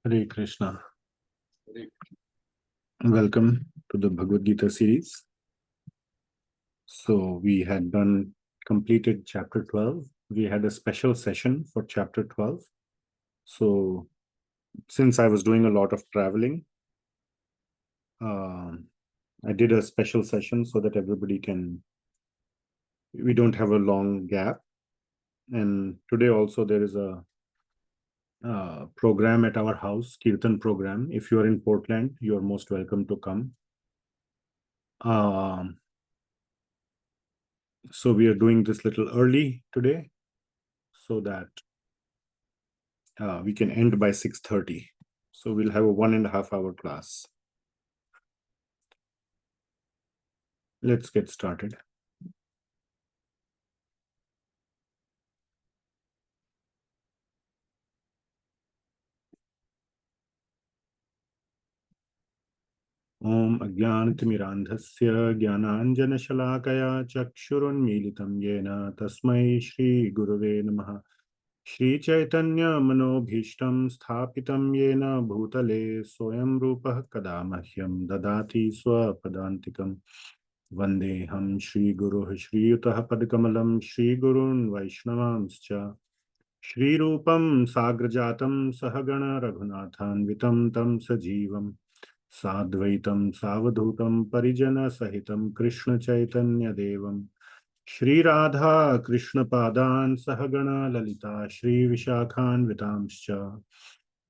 Hare Krishna. Welcome to the Bhagavad Gita series. So we had completed chapter 12. We had a special session for chapter 12. So since I was doing a lot of traveling, I did a special session so that we don't have a long gap. And today also there is a program at our house, Kirtan program. If you are in Portland, you are most welcome to come. So we are doing this little early today so that we can end by 6:30. So we'll have a 1.5 hour class. Let's get started. Om Ajnanatimirandhasya Jnananjanashalakaya Chakshurunmilitam Yena Tasmai Shri Gurave Namaha. Shri Chaitanya Manobhishtam Sthapitam Yena Bhutale Soyam Rupah Kadamahyam Dadati Swapadantikam Vandeham Shri Guru Shri Yutah Padkamalam Shri Gurun Vaishnavamscha Shri Rupam Sagrajatam Sahagana Raghunathanvitam Tam Sajivam Sadvaitam Savadhutam Parijana Sahitam Krishna Chaitanya Devam Shri Radha Krishna Padan Sahagana Lalita Shri Vishakhan Vitamscha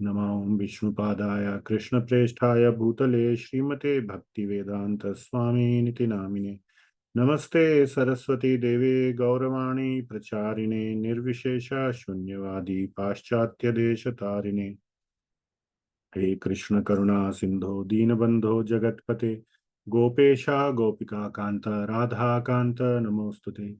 Namam Vishnu Padaya Krishna Presthaya Bhutale Srimate Bhakti Vedanta Swami Niti Namine Namaste Saraswati Devi Gauravani Pracharine Nirvishesha Shunyavadi Paschatya Desha Tarine He Krishna Karuna Sindho Deenabandho Jagatpate Gopesha Gopika Kanta Radha Kanta Namostute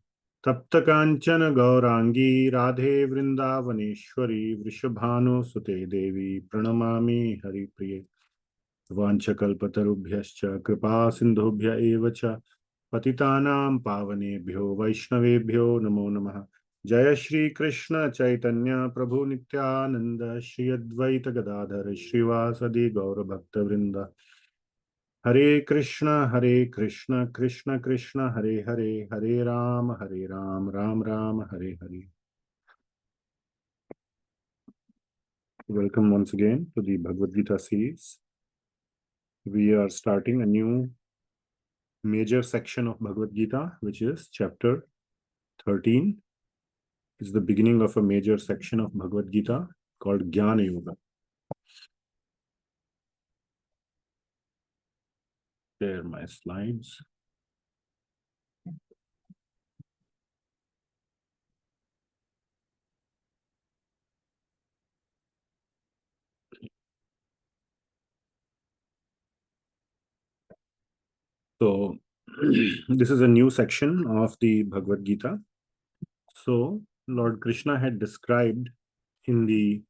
Tapta Kanchana Gaurangi Radhe Vrindavaneshwari Vrishabhanu Sute Devi Pranamami Hari Priye Vanchakalpatarubhyascha Kripa Sindhubhya Evacha Patitanam Pavanebhyo Vaishnavebhyo Namo Namaha Jaya Shri Krishna Chaitanya Prabhu Nityananda Shri Advaita Gadadhar Srivasadi Gaura Bhakta Vrinda Hare Krishna Krishna Krishna Hare Hare Hare Ram Ram Ram Hare Hare. Welcome once again to the Bhagavad Gita series. We are starting a new major section of Bhagavad Gita, which is chapter 13. It's the beginning of a major section of Bhagavad Gita called Jnana Yoga. Share my slides. So this is a new section of the Bhagavad Gita. So Lord Krishna had described in the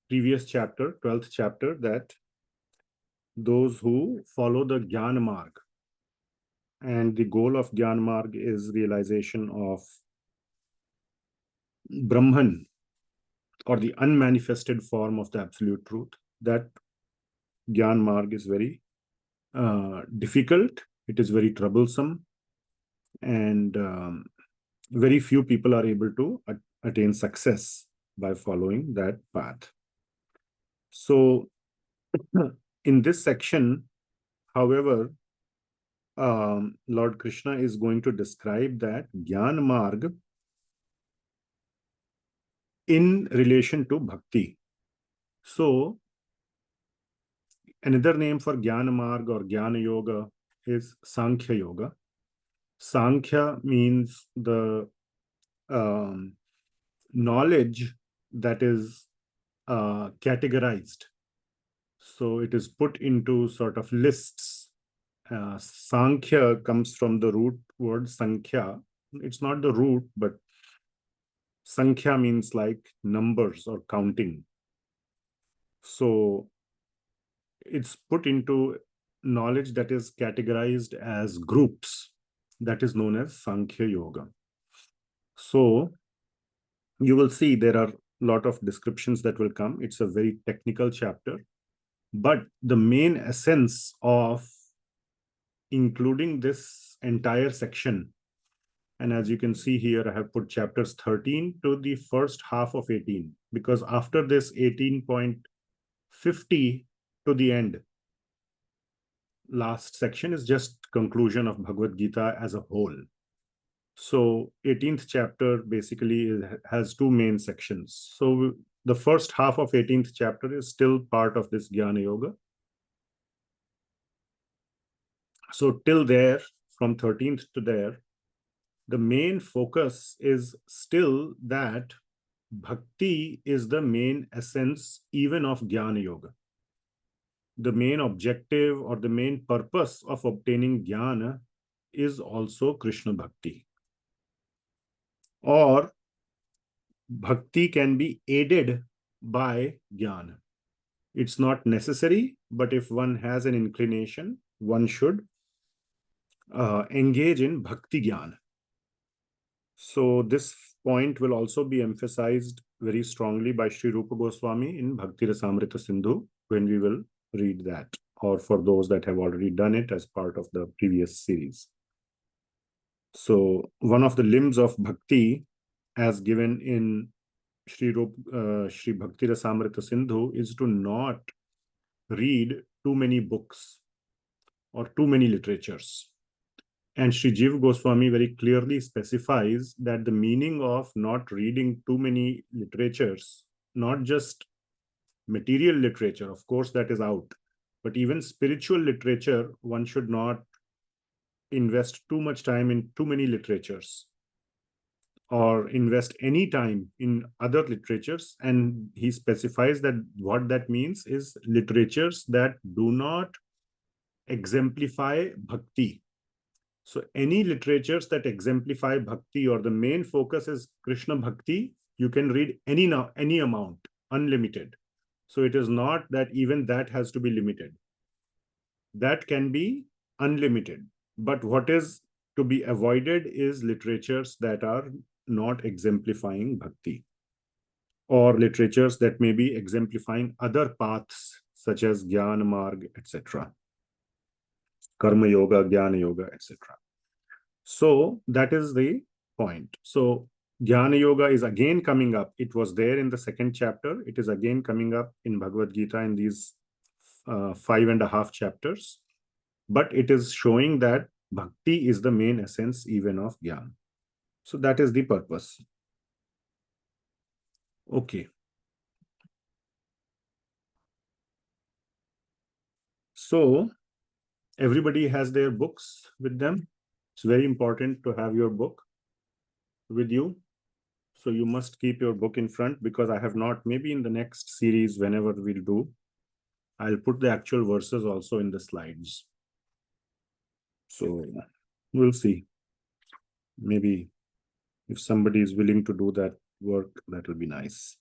previous chapter, 12th chapter, that those who follow the Jnana marg, and the goal of Jnana marg is realization of Brahman, or the unmanifested form of the absolute truth. That Jnana marg is very difficult, it is very troublesome, and very few people are able to attain success by following that path. So in this section, however, Lord Krishna is going to describe that Jnana marg in relation to bhakti. So another name for Jnana marg or Jnana Yoga is Sankhya Yoga. Sankhya means the knowledge that is categorized. So it is put into sort of lists. Sankhya comes from the root word Sankhya. It's not the root, but Sankhya means like numbers or counting. So it's put into knowledge that is categorized as groups. That is known as Sankhya Yoga. So you will see there are lot of descriptions that will come. It's a very technical chapter, but the main essence of including this entire section, and as you can see here, I have put chapters 13 to the first half of 18, because after this 18.50 to the end, last section is just conclusion of Bhagavad Gita as a whole. So 18th chapter basically has two main sections. So the first half of 18th chapter is still part of this Jnana Yoga. So till there, from 13th to there, the main focus is still that bhakti is the main essence even of Jnana Yoga. The main objective or the main purpose of obtaining jnana is also Krishna bhakti. Or bhakti can be aided by jnana. It's not necessary, but if one has an inclination, one should engage in bhakti jnana. So this point will also be emphasized very strongly by Sri Rupa Goswami in Bhakti Rasamrita Sindhu when we will read that, or for those that have already done it as part of the previous series. So one of the limbs of bhakti, as given in Sri Bhakti Rasamrita Sindhu, is to not read too many books or too many literatures. And Sri Jiva Goswami very clearly specifies that the meaning of not reading too many literatures, not just material literature, of course, that is out, but even spiritual literature, one should not invest too much time in too many literatures or invest any time in other literatures. And he specifies that what that means is literatures that do not exemplify bhakti. So any literatures that exemplify bhakti, or the main focus is Krishna bhakti, you can read any amount, unlimited. So it is not that even that has to be limited. That can be unlimited. But what is to be avoided is literatures that are not exemplifying bhakti, or literatures that may be exemplifying other paths such as jnana, marg, etc. Karma yoga, jnana yoga, etc. So that is the point. So Jnana Yoga is again coming up. It was there in the second chapter. It is again coming up in Bhagavad Gita in these 5.5 chapters. But it is showing that bhakti is the main essence even of Jnana. So that is the purpose. Okay. So everybody has their books with them. It's very important to have your book with you. So you must keep your book in front, because I have not, maybe in the next series, whenever we'll do, I'll put the actual verses also in the slides. So we'll see. Maybe if somebody is willing to do that work, that will be nice.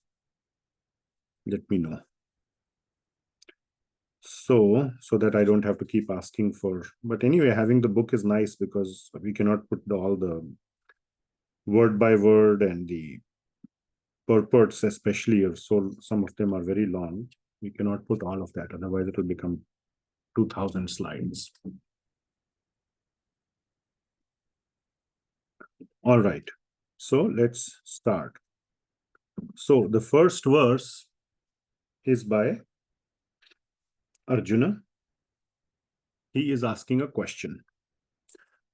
Let me know. So that I don't have to keep asking for, but anyway, having the book is nice because we cannot put all the word by word and the purports, especially if so some of them are very long. We cannot put all of that, otherwise it will become 2000 slides. All right, so let's start. So the first verse is by Arjuna. He is asking a question.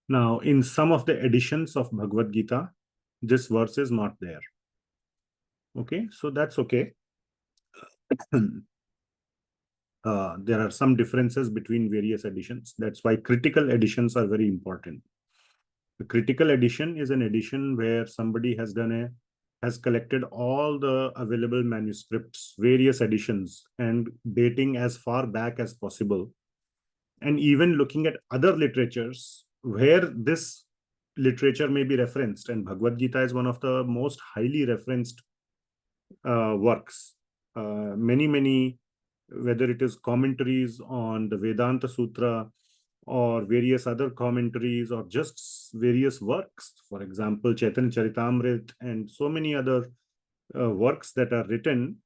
Now, in some of the editions of Bhagavad Gita, this verse is not there. Okay, so that's okay. There are some differences between various editions. That's why critical editions are very important. The critical edition is an edition where somebody has collected all the available manuscripts, various editions, and dating as far back as possible. And even looking at other literatures where this literature may be referenced. And Bhagavad Gita is one of the most highly referenced works. Many, whether it is commentaries on the Vedanta Sutra or various other commentaries or just various works, for example, Chaitanya Charitamrita and so many other works that are written,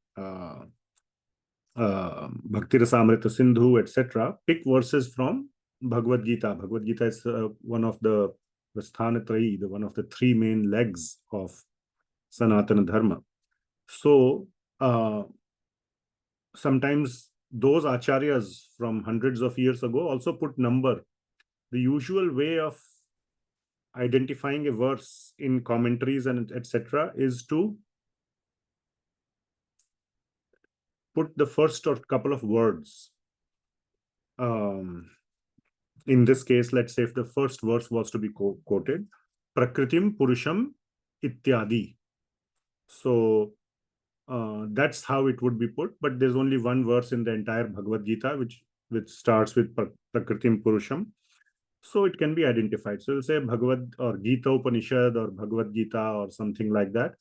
Bhakti Rasamrita Sindhu, etc., pick verses from Bhagavad Gita. Bhagavad Gita is one of the Vasthanatrayi, one of the three main legs of Sanatana Dharma. So sometimes those acharyas from hundreds of years ago also put number. The usual way of identifying a verse in commentaries and etc. is to put the first or couple of words. In this case, let's say if the first verse was to be quoted, Prakritim Purusham Ityadi. So that's how it would be put, but there's only one verse in the entire Bhagavad Gita which starts with Prakritim Purusham. So it can be identified. So you'll say Bhagavad or Gita Upanishad or Bhagavad Gita or something like that.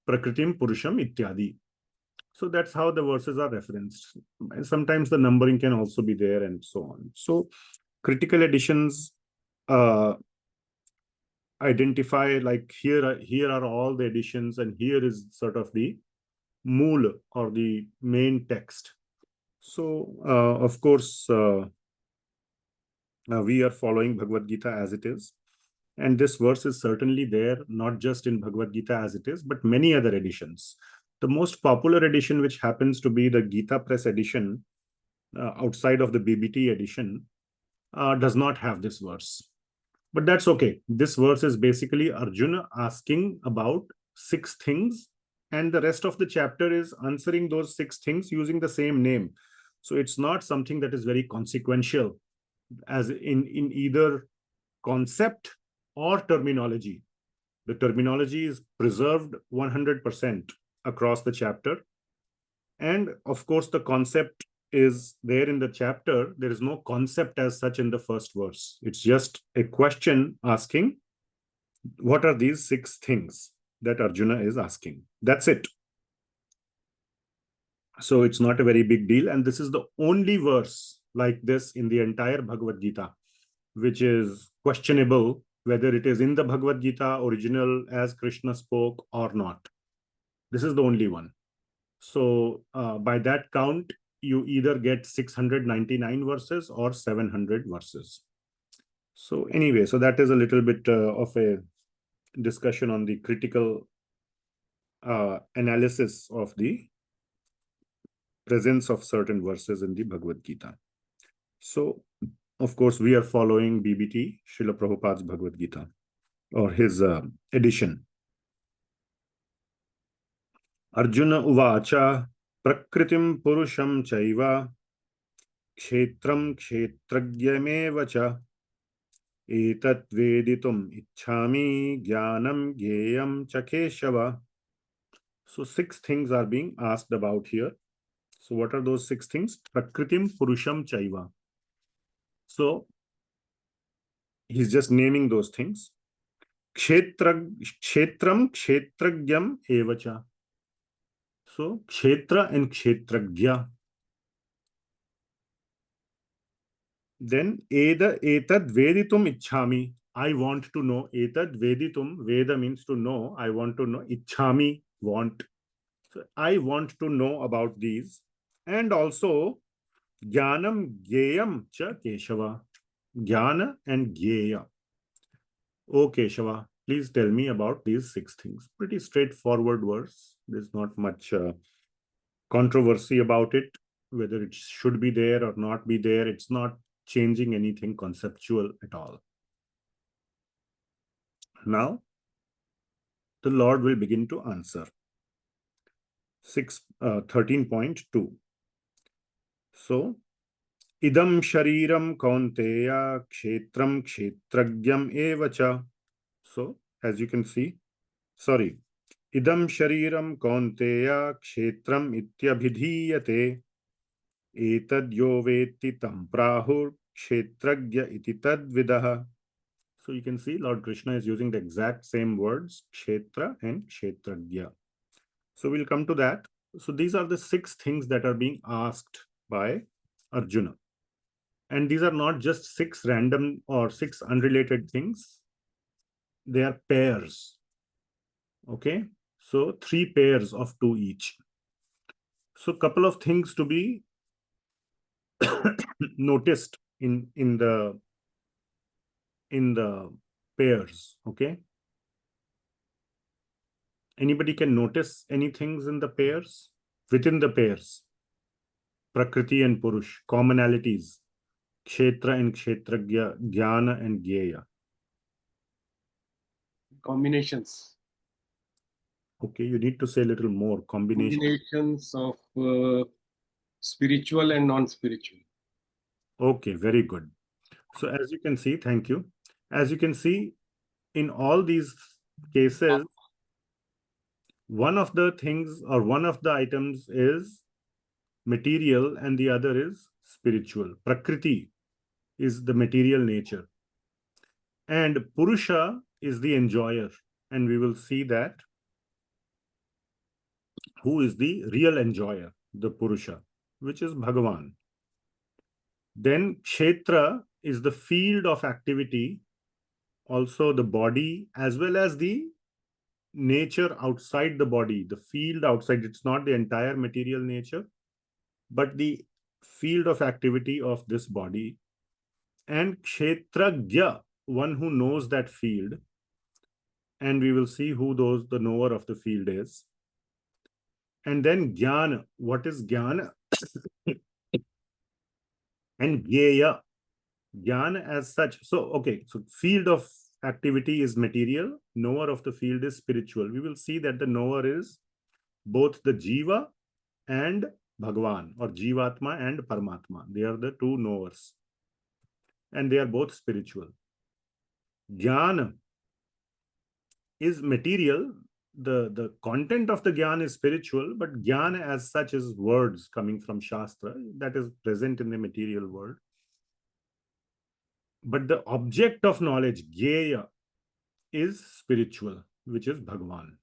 Prakritim Purusham Ityadi. So that's how the verses are referenced. And sometimes the numbering can also be there and so on. So critical editions identify like here are all the editions and here is sort of the mool or the main text. So of course we are following Bhagavad Gita as it is. And this verse is certainly there, not just in Bhagavad Gita as it is, but many other editions. The most popular edition, which happens to be the Gita Press edition, outside of the BBT edition, does not have this verse. But that's okay. This verse is basically Arjuna asking about 6 things, and the rest of the chapter is answering those 6 things using the same name. So it's not something that is very consequential, as in either concept or terminology. The terminology is preserved 100% across the chapter. And of course, the concept is there in the chapter. There is no concept as such in the first verse. It's just a question asking, what are these 6 things that Arjuna is asking? That's it. So it's not a very big deal. And this is the only verse like this in the entire Bhagavad Gita, which is questionable whether it is in the Bhagavad Gita original as Krishna spoke or not. This is the only one. So by that count, you either get 699 verses or 700 verses. So anyway, so that is a little bit of a discussion on the critical analysis of the presence of certain verses in the Bhagavad Gita. So, of course, we are following BBT, Srila Prabhupada's Bhagavad Gita, or his edition. Arjuna uvacha prakritim purusham chaiva kshetram kshetragyameva cha etat veditum ichhami jnanam gyeyam cha keshava. So 6 things are being asked about here. So what are those 6 things? Prakritim purusham chaiva. So he's just naming those things. Ksetram kshetragyam evacha. So kshetra and kshetragya. Then etad veditum ichhami. I want to know. Etad veditum. Veda means to know. I want to know. Ichhami, want. So I want to know about these. And also jnanam gyeyam cha keshava. Jnana and gyeya. O Keshava, please tell me about these 6 things. Pretty straightforward verse. There's not much controversy about it, whether it should be there or not be there. It's not changing anything conceptual at all. Now, the Lord will begin to answer. 13.2. So, idam shariram kaunteya kshetram kshetragyam evacha. So, as you can see, sorry, idam shariram kaunteya kshetram ityabhidhiyate etad yo veti tam prahur kshetragya iti tad vidaha. So you can see Lord Krishna is using the exact same words, kshetra and kshetragya. So we'll come to that. So these are the 6 things that are being asked by Arjuna. And these are not just 6 random or 6 unrelated things. They are pairs. Okay. So 3 pairs of 2 each. So couple of things to be noticed in the pairs. Okay, anybody can notice any things in the pairs? Within the pairs, Prakriti and Purush, commonalities, Kshetra and Kshetrajna, Jnana and Jnaya. Combinations. Okay, you need to say a little more. Combinations of spiritual and non-spiritual. Okay, very good. So as you can see, thank you. As you can see, in all these cases, one of the things or one of the items is material and the other is spiritual. Prakriti is the material nature. And Purusha is the enjoyer. And we will see that who is the real enjoyer, the Purusha, which is Bhagavan. Then Kshetra is the field of activity, also the body, as well as the nature outside the body, the field outside. It's not the entire material nature, but the field of activity of this body. And Kshetrajna, one who knows that field. And we will see who the knower of the field is. And then Jnana. What is Jnana? And Jnaya. Jnana as such. So, okay, so field of activity is material. Knower of the field is spiritual. We will see that the knower is both the Jiva and Bhagavan, or jivatma and paramatma. They are the 2 knowers. And they are both spiritual. Jnana is material. The content of the Jnana is spiritual, but Jnana as such is words coming from Shastra that is present in the material world. But the object of knowledge, Jnaya, is spiritual, which is Bhagavan.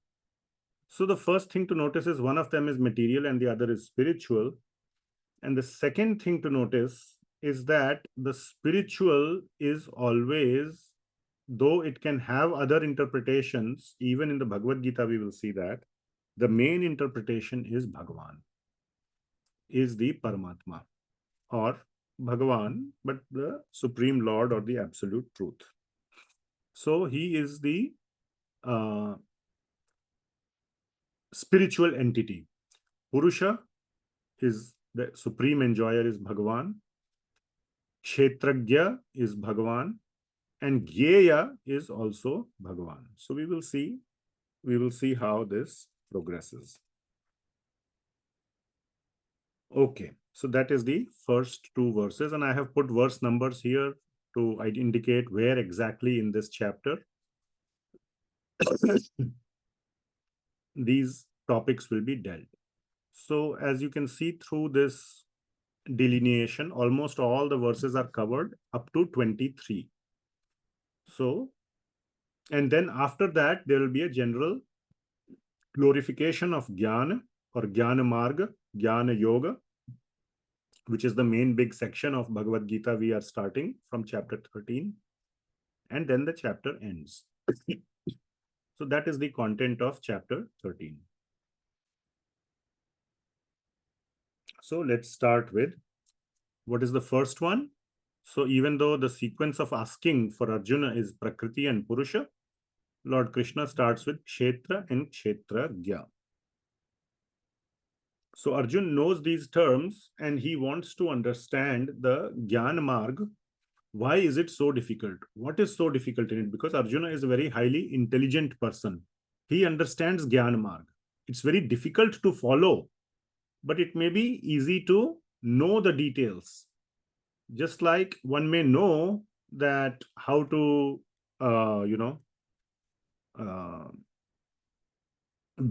So the first thing to notice is one of them is material and the other is spiritual. And the second thing to notice is that the spiritual is always, though it can have other interpretations, even in the Bhagavad Gita, we will see that the main interpretation is Bhagavan, is the Paramatma, or Bhagavan, but the Supreme Lord or the Absolute Truth. So he is the spiritual entity. Purusha is the supreme enjoyer, is Bhagavan. Kshetrajna is Bhagavan. And Jnaya is also Bhagavan. So we will see how this progresses. Okay, so that is the first 2 verses, and I have put verse numbers here to indicate where exactly in this chapter these topics will be dealt. So as you can see through this delineation, almost all the verses are covered up to 23. So, and then after that, there will be a general glorification of Jnana or Jnana Marg, Jnana Yoga, which is the main big section of Bhagavad Gita. We are starting from chapter 13, and then the chapter ends. So that is the content of chapter 13. So let's start with what is the first one. So even though the sequence of asking for Arjuna is Prakriti and Purusha, Lord Krishna starts with Kshetra and Kshetrajna. So Arjun knows these terms and he wants to understand the Jnana Marg. Why is it so difficult? What is so difficult in it? Because Arjuna is a very highly intelligent person. He understands Jnana Marg. It's very difficult to follow, but it may be easy to know the details. Just like one may know that how to,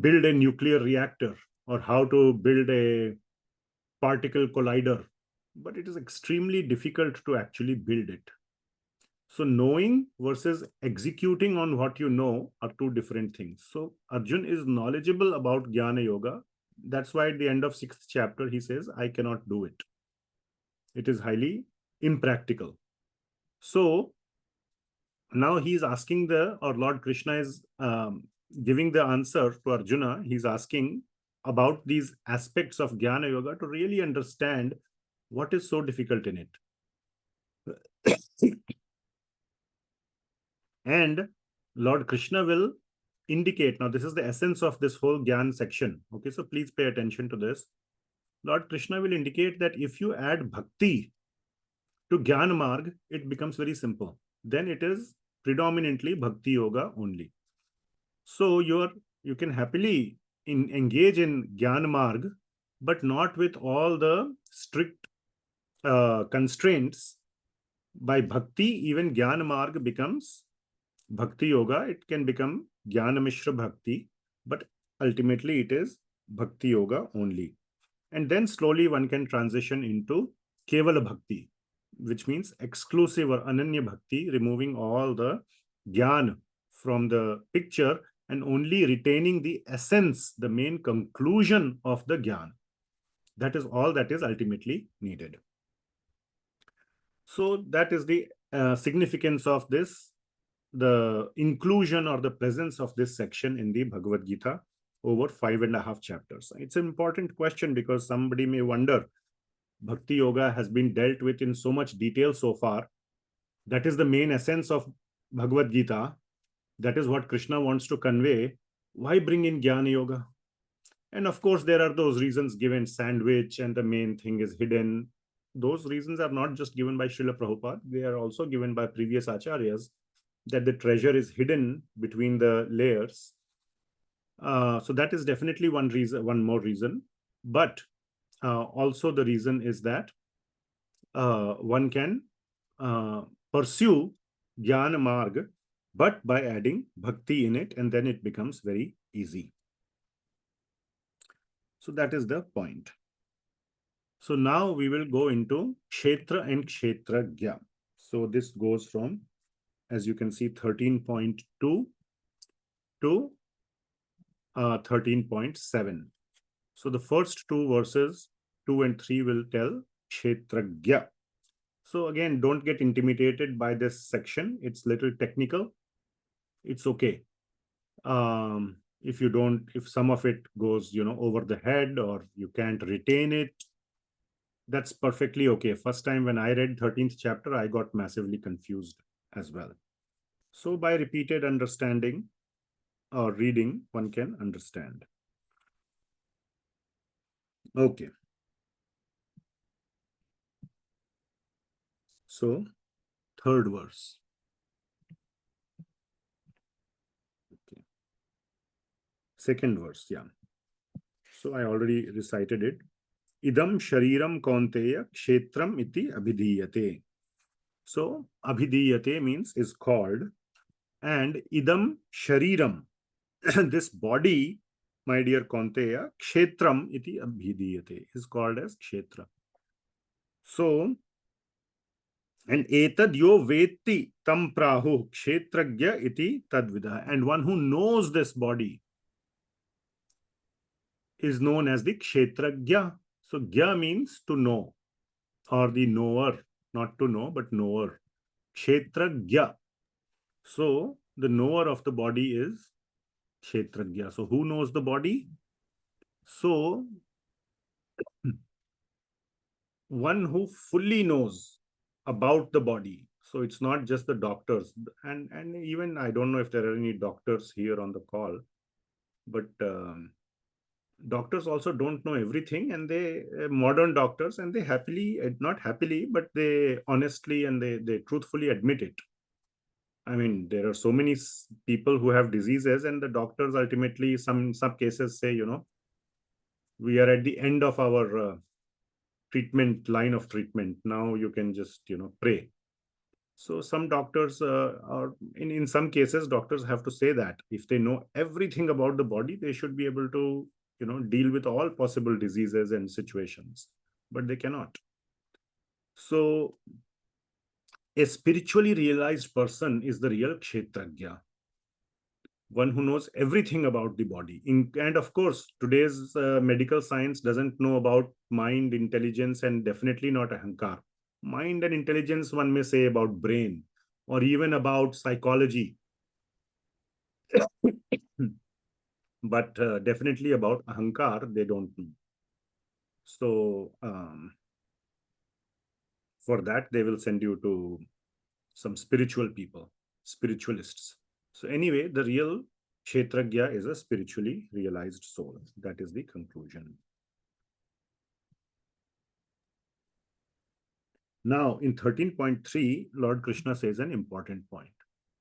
build a nuclear reactor or how to build a particle collider, but it is extremely difficult to actually build it. So knowing versus executing on what you know are 2 different things. So Arjun is knowledgeable about Jnana Yoga. That's why at the end of 6th chapter, he says, I cannot do it. It is highly impractical. So now he is asking or Lord Krishna is giving the answer to Arjuna, he's asking about these aspects of Jnana Yoga to really understand what is so difficult in it. And Lord Krishna will indicate, now this is the essence of this whole Gyan section. Okay, so please pay attention to this. Lord Krishna will indicate that if you add bhakti to Gyan marg, it becomes very simple. Then it is predominantly bhakti yoga only. So you can happily engage in Gyan marg, but not with all the strict constraints. By bhakti, even Gyan marg becomes bhakti yoga. It can become Jnana Mishra Bhakti, but ultimately it is bhakti yoga only. And then slowly one can transition into Kevala Bhakti, which means exclusive or Ananya Bhakti, removing all the Gyan from the picture and only retaining the essence, the main conclusion of the Gyan. That is all that is ultimately needed. So that is the significance of this, the inclusion or the presence of this section in the Bhagavad Gita over 5.5 chapters. It's an important question because somebody may wonder, Bhakti Yoga has been dealt with in so much detail so far. That is the main essence of Bhagavad Gita. That is what Krishna wants to convey. Why bring in Jnana Yoga? And of course, there are those reasons given, sandwich, and the main thing is hidden. Those reasons are not just given by Srila Prabhupada, they are also given by previous acharyas, that the treasure is hidden between the layers. So that is definitely one reason, one more reason. But also the reason is that one can pursue Jnana marg, but by adding bhakti in it, and then it becomes very easy. So that is the point. So now we will go into Kshetra and Ksetrajna. So this goes from, as you can see, 13.2 to 13.7. So the first two verses, 2 and 3, will tell Kshetrajna. So again, don't get intimidated by this section. It's little technical. It's okay. If some of it goes, over the head, or you can't retain it, that's perfectly okay. First time when I read 13th chapter, I got massively confused as well. So by repeated understanding or reading, one can understand. Okay. So, third verse. Okay. Second verse, yeah. So I already recited it. Idam shariram kaunteya kshetram iti abhidhiyate. So abhidhiyate means is called, and idam shariram, this body, my dear kaunteya, kshetram iti abhidhiyate, is called as kshetra. So, and etad yo veti tam prahu kshetrajya iti tadvida. And one who knows this body is known as the kshetrajya. So gya means to know, or the knower, not to know, but knower. Kshetrajya. So the knower of the body is kshetrajya. So who knows the body? So one who fully knows about the body. So it's not just the doctors, and even I don't know if there are any doctors here on the call, but doctors also don't know everything, and they modern doctors, and they happily, not happily, but they honestly and they truthfully admit it. I mean, there are so many people who have diseases, and the doctors ultimately, some cases say, we are at the end of our line of treatment. Now you can just pray. So some doctors are in some cases, doctors have to say that if they know everything about the body, they should be able to deal with all possible diseases and situations, but they cannot. So a spiritually realized person is the real kshetrajna, one who knows everything about the body. And of course, today's medical science doesn't know about mind, intelligence, and definitely not ahankar. Mind and intelligence, one may say, about brain, or even about psychology. But definitely about ahankar, they don't know. So for that, they will send you to some spiritual people, spiritualists. So anyway, the real ksetrajna is a spiritually realized soul. That is the conclusion. Now, in 13.3, Lord Krishna says an important point.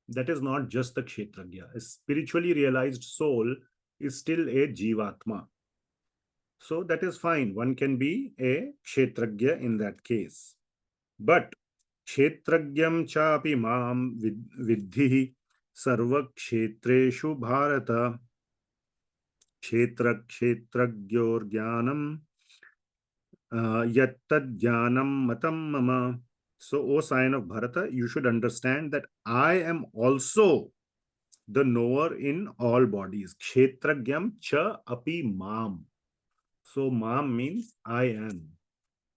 That is not just the ksetrajna. A spiritually realized soul is still a jivatma. So that is fine. One can be a ksetrajna in that case. But kshetragyam chapi mam vidhi sarva kshetreshu bharata kshetragyor jnanam yattad jnanam matam mama. So, O sign of Bharata, you should understand that I am also the knower in all bodies. Kshetragyam cha api mam. So, mam means I am.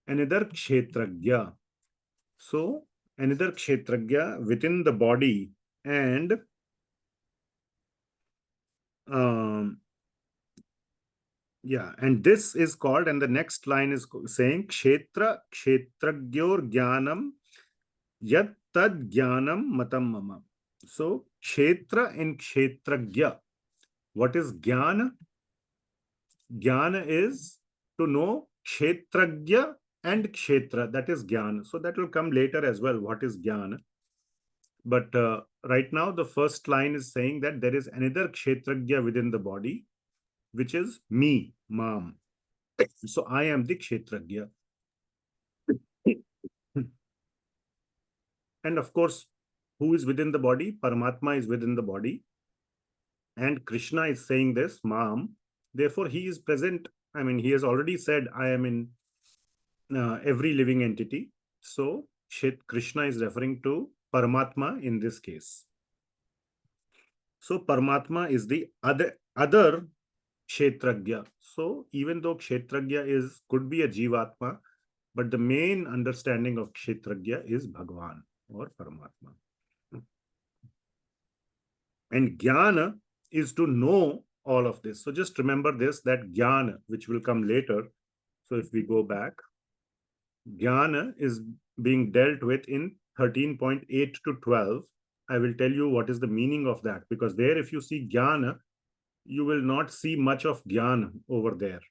Another kshetragya. So, another ksetrajna within the body, and and this is called, and the next line is saying kshetragyor jnanam yat tad jnanam matam mama. So, kshetra and kshetrajna. What is jnana? Jnana is to know kshetrajna and kshetra. That is jnana. So, that will come later as well. What is jnana? But right now, the first line is saying that there is another kshetrajna within the body, which is me, mam. So I am the kshetrajna. And of course, who is within the body? Paramatma is within the body. And Krishna is saying this, mam. Therefore, he is present. I mean, he has already said, I am in every living entity. So Krishna is referring to Paramatma in this case. So Paramatma is the other kshetrajna. So even though kshetrajna could be a jivatma, but the main understanding of ksetrajna is Bhagavan or Paramatma. And jnana is to know all of this. So just remember this, that jnana, which will come later. So if we go back, jnana is being dealt with in 13.8 to 12. I will tell you what is the meaning of that, because there, if you see jnana, you will not see much of jnana over there.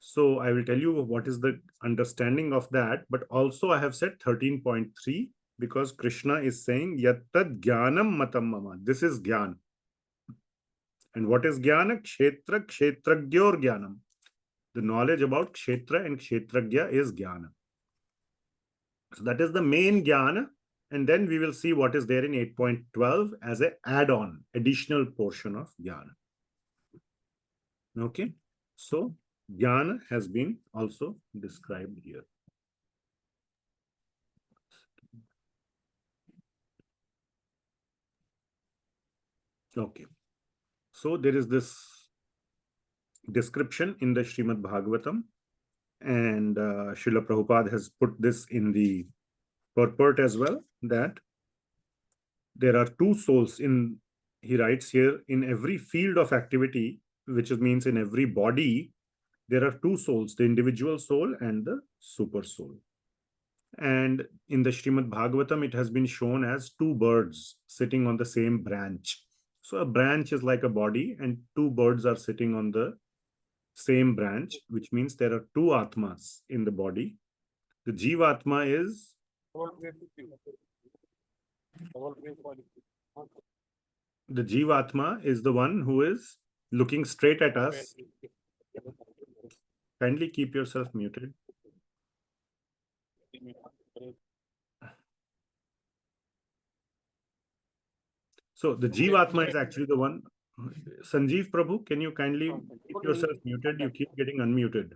So I will tell you what is the understanding of that. But also I have said 13.3 because Krishna is saying yattad jnanam matam mama. This is jnana. And what is jnana? Kshetra kshetragyor jnanam. The knowledge about kshetra and kshetrajna is jnana. So that is the main jnana. And then we will see what is there in 8.12 as an add-on, additional portion of jnana. Okay. So jnana has been also described here. Okay. So there is this description in the Srimad Bhagavatam, and Srila Prabhupada has put this in the purport as well, that there are two souls in, he writes here, in every field of activity, which means in every body, there are two souls, the individual soul and the super soul. And in the Srimad Bhagavatam, it has been shown as two birds sitting on the same branch. So a branch is like a body, and two birds are sitting on the same branch, which means there are two atmas in the body. The jivatma is the one who is looking straight at us. Kindly keep yourself muted. So the jivatma is actually the one. Sanjeev Prabhu, can you kindly keep yourself muted? You keep getting unmuted.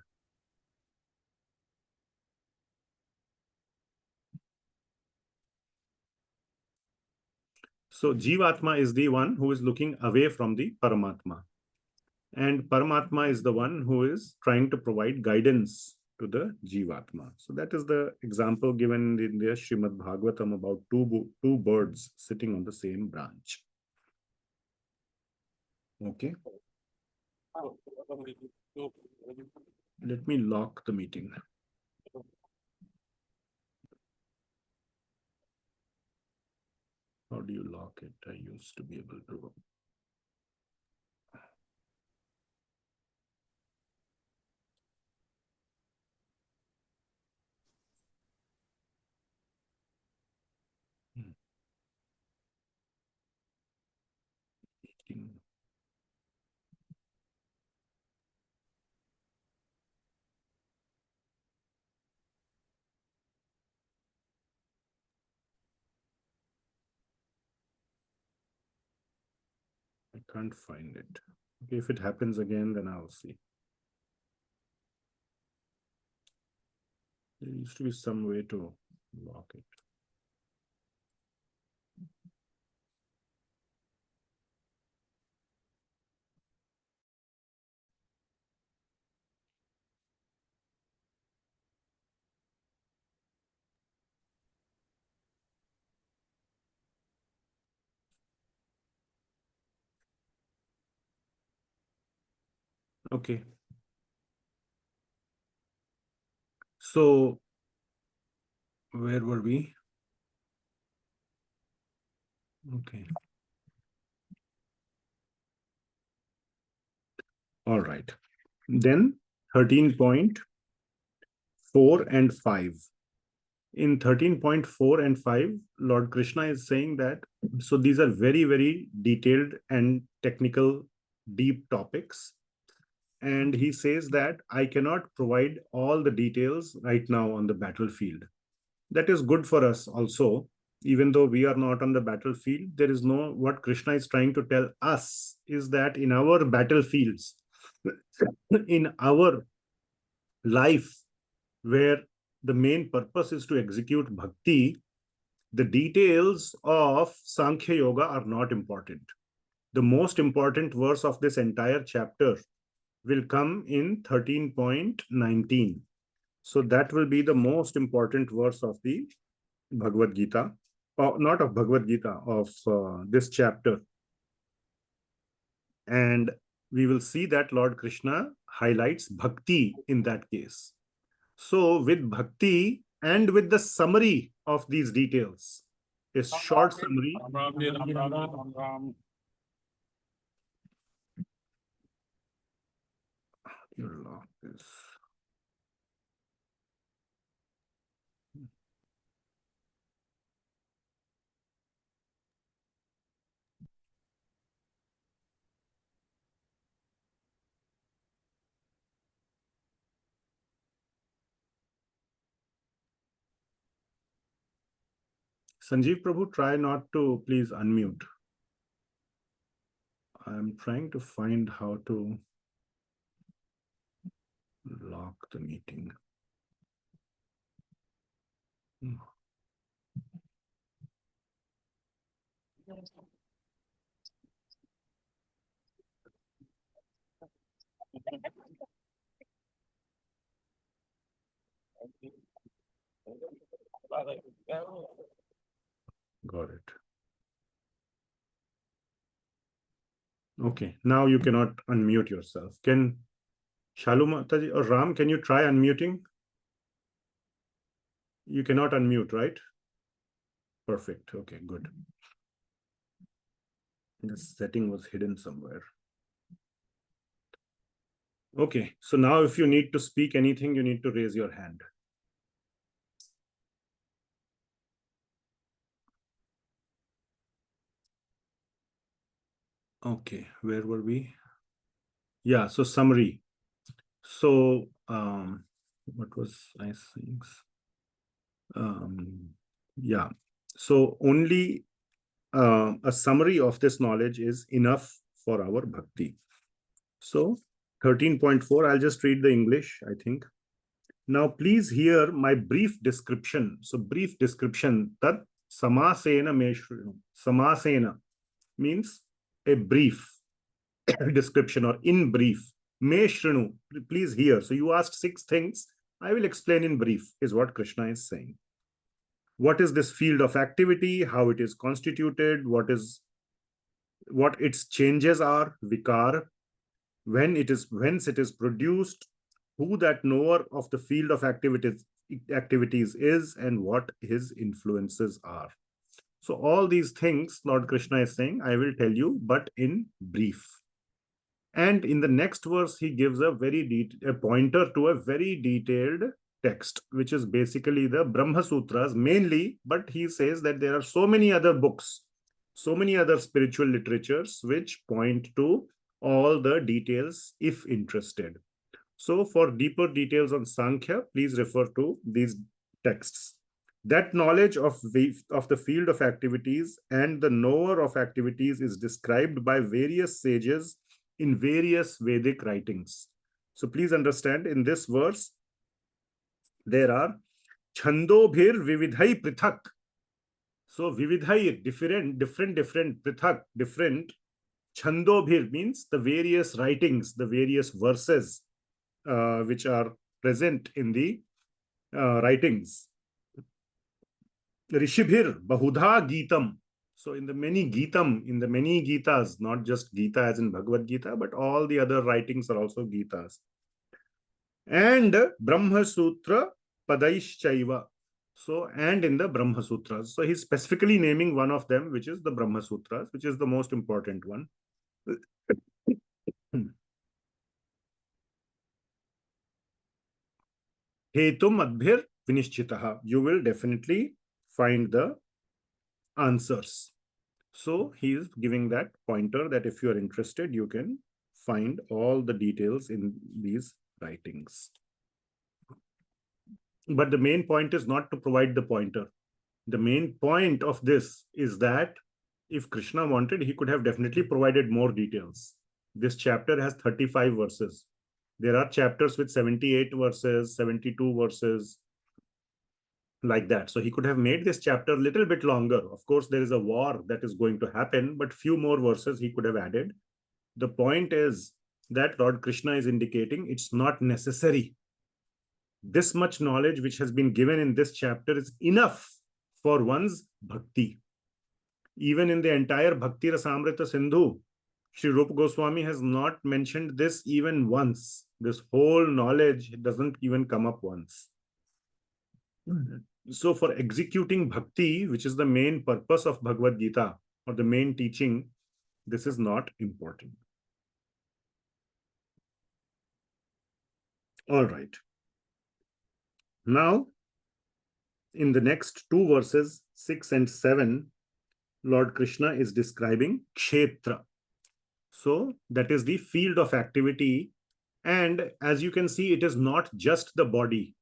So jivatma is the one who is looking away from the paramatma. And paramatma is the one who is trying to provide guidance to the jivatma. So that is the example given in the Srimad Bhagavatam about two birds sitting on the same branch. Okay. Let me lock the meeting. How do you lock it? I used to be able to. I can't find it. Okay, if it happens again, then I'll see. There used to be some way to lock it. Okay. So, where were we? Okay. All right. Then 13.4 and 5. In 13.4 and 5, Lord Krishna is saying that, so these are very, very detailed and technical, deep topics. And he says that I cannot provide all the details right now on the battlefield. That is good for us also. Even though we are not on the battlefield, there is no, what Krishna is trying to tell us is that in our battlefields, in our life, where the main purpose is to execute bhakti, the details of Sankhya Yoga are not important. The most important verse of this entire chapter will come in 13.19. So that will be the most important verse of the Bhagavad Gita, or not of Bhagavad Gita, of this chapter. And we will see that Lord Krishna highlights bhakti in that case. So with bhakti and with the summary of these details, a short summary. Your lock is. Sanjeev Prabhu, try not to please unmute. I'm trying to find how to lock the meeting. Got it. Okay, now you cannot unmute yourself. Can Shalu Mataji or Ram, can you try unmuting? You cannot unmute, right? Perfect. Okay, good. This setting was hidden somewhere. Okay, so now if you need to speak anything, you need to raise your hand. Okay, where were we? Yeah, so summary. So, what was I saying? Yeah, so only a summary of this knowledge is enough for our bhakti. So 13.4, I'll just read the English, I think. Now, please hear my brief description. So brief description, tat samasena meshrinu. Samasena means a brief description or in brief. Meshrinu, please hear. So you asked 6 things. I will explain in brief, is what Krishna is saying. What is this field of activity? How it is constituted? What is what its changes are, vikar, whence it is produced, who that knower of the field of activities is, and what his influences are. So all these things Lord Krishna is saying, I will tell you, but in brief. And in the next verse, he gives a pointer to a very detailed text, which is basically the Brahma Sutras mainly, but he says that there are so many other books, so many other spiritual literatures which point to all the details if interested. So for deeper details on Sankhya, please refer to these texts. That knowledge of the field of activities and the knower of activities is described by various sages in various Vedic writings. So please understand, in this verse, there are Chandobhir Vividhai Prithak. So Vividhai, different, Prithak, different. Chandobhir means the various writings, the various verses which are present in the writings. Rishibhir Bahudha Gitam. So in the many Gitas, not just Gita as in Bhagavad Gita, but all the other writings are also Gitas. And Brahma Sutra Padaishchaiva. So, and in the Brahma Sutras. So he's specifically naming one of them, which is the Brahma Sutras, which is the most important one. Hetum Adbhir Vinishchitaha. You will definitely find the answers. So he is giving that pointer that if you are interested, you can find all the details in these writings. But the main point is not to provide the pointer. The main point of this is that if Krishna wanted, he could have definitely provided more details. This chapter has 35 verses. There are chapters with 78 verses, 72 verses, like that. So he could have made this chapter a little bit longer. Of course, there is a war that is going to happen, but few more verses he could have added. The point is that Lord Krishna is indicating it's not necessary. This much knowledge which has been given in this chapter is enough for one's bhakti. Even in the entire Bhakti Rasamrita Sindhu, Sri Rupa Goswami has not mentioned this even once. This whole knowledge doesn't even come up once. So for executing bhakti, which is the main purpose of Bhagavad Gita or the main teaching, this is not important. All right. Now, in the next two verses, 6 and 7, Lord Krishna is describing ksetra. So that is the field of activity. And as you can see, it is not just the body.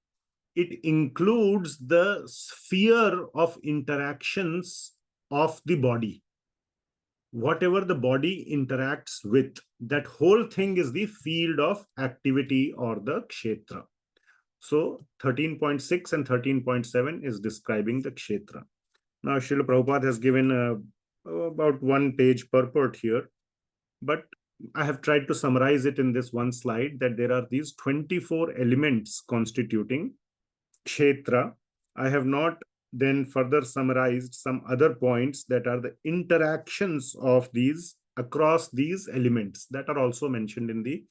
It includes the sphere of interactions of the body. Whatever the body interacts with, that whole thing is the field of activity or the ksetra. So 13.6 and 13.7 is describing the ksetra. Now, Srila Prabhupada has given about 1 page purport here, but I have tried to summarize it in this one slide that there are these 24 elements constituting ksetra. I have not then further summarized some other points that are the interactions of these across these elements that are also mentioned in the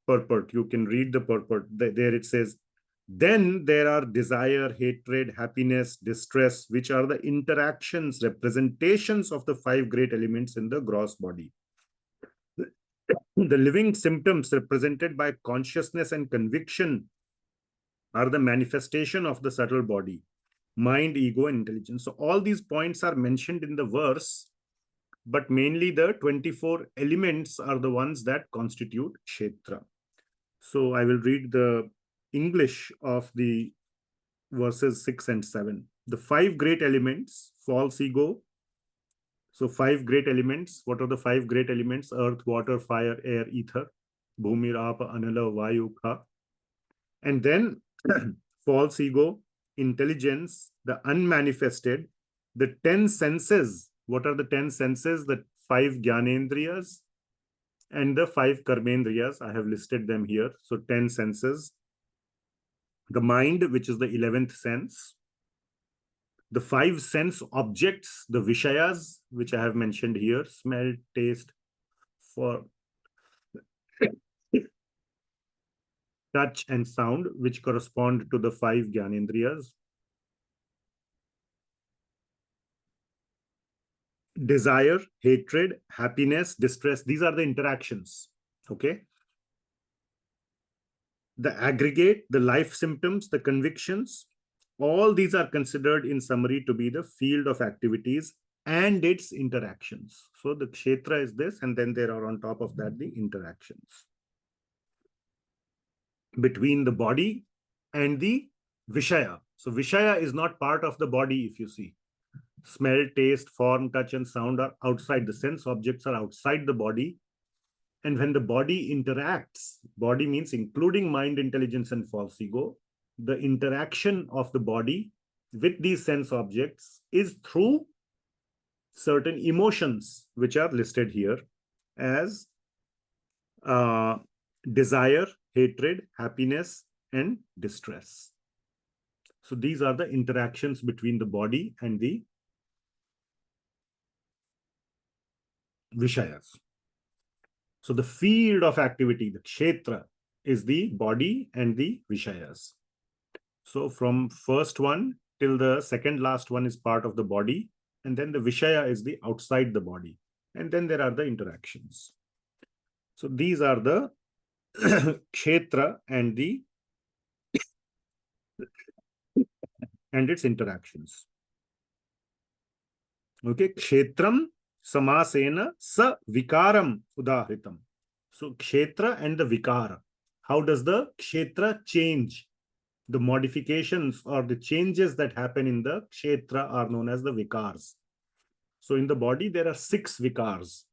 purport. You can read the purport. There it says, then there are desire, hatred, happiness, distress, which are the interactions, representations of the 5 great elements in the gross body. The living symptoms represented by consciousness and conviction are the manifestation of the subtle body, mind, ego, and intelligence. So all these points are mentioned in the verse, but mainly the 24 elements are the ones that constitute ksetra. So I will read the English of the verses 6 and 7. The 5 great elements, false ego. So 5 great elements. What are the 5 great elements? Earth, water, fire, air, ether. Bhumir, apa, anala, vayu, kha. And then false ego, intelligence, the unmanifested, the 10 senses. What are the 10 senses? The 5 jnanendriyas and the 5 karmendriyas. I have listed them here. So 10 senses. The mind, which is the 11th sense. The five sense objects, the vishayas, which I have mentioned here, smell, taste, for touch and sound, which correspond to the five Gyanendriyas. Desire, hatred, happiness, distress, these are the interactions. Okay. The aggregate, the life symptoms, the convictions, all these are considered in summary to be the field of activities and its interactions. So the ksetra is this, and then there are on top of that the interactions between the body and the vishaya. So vishaya is not part of the body, if you see. Smell, taste, form, touch, and sound are outside. The sense objects are outside the body. And when the body interacts, body means including mind, intelligence, and false ego, the interaction of the body with these sense objects is through certain emotions, which are listed here as desire, hatred, happiness, and distress. So these are the interactions between the body and the vishayas. So the field of activity, the ksetra, is the body and the vishayas. So from first one till the second last one is part of the body, and then the vishaya is the outside the body, and then there are the interactions. So these are the ksetra and its interactions. Okay, kshetram samasena sa vikaram udahritam. So kshetra and the vikara. How does the kshetra change? The modifications or the changes that happen in the kshetra are known as the vikars. So in the body, there are 6 vikars.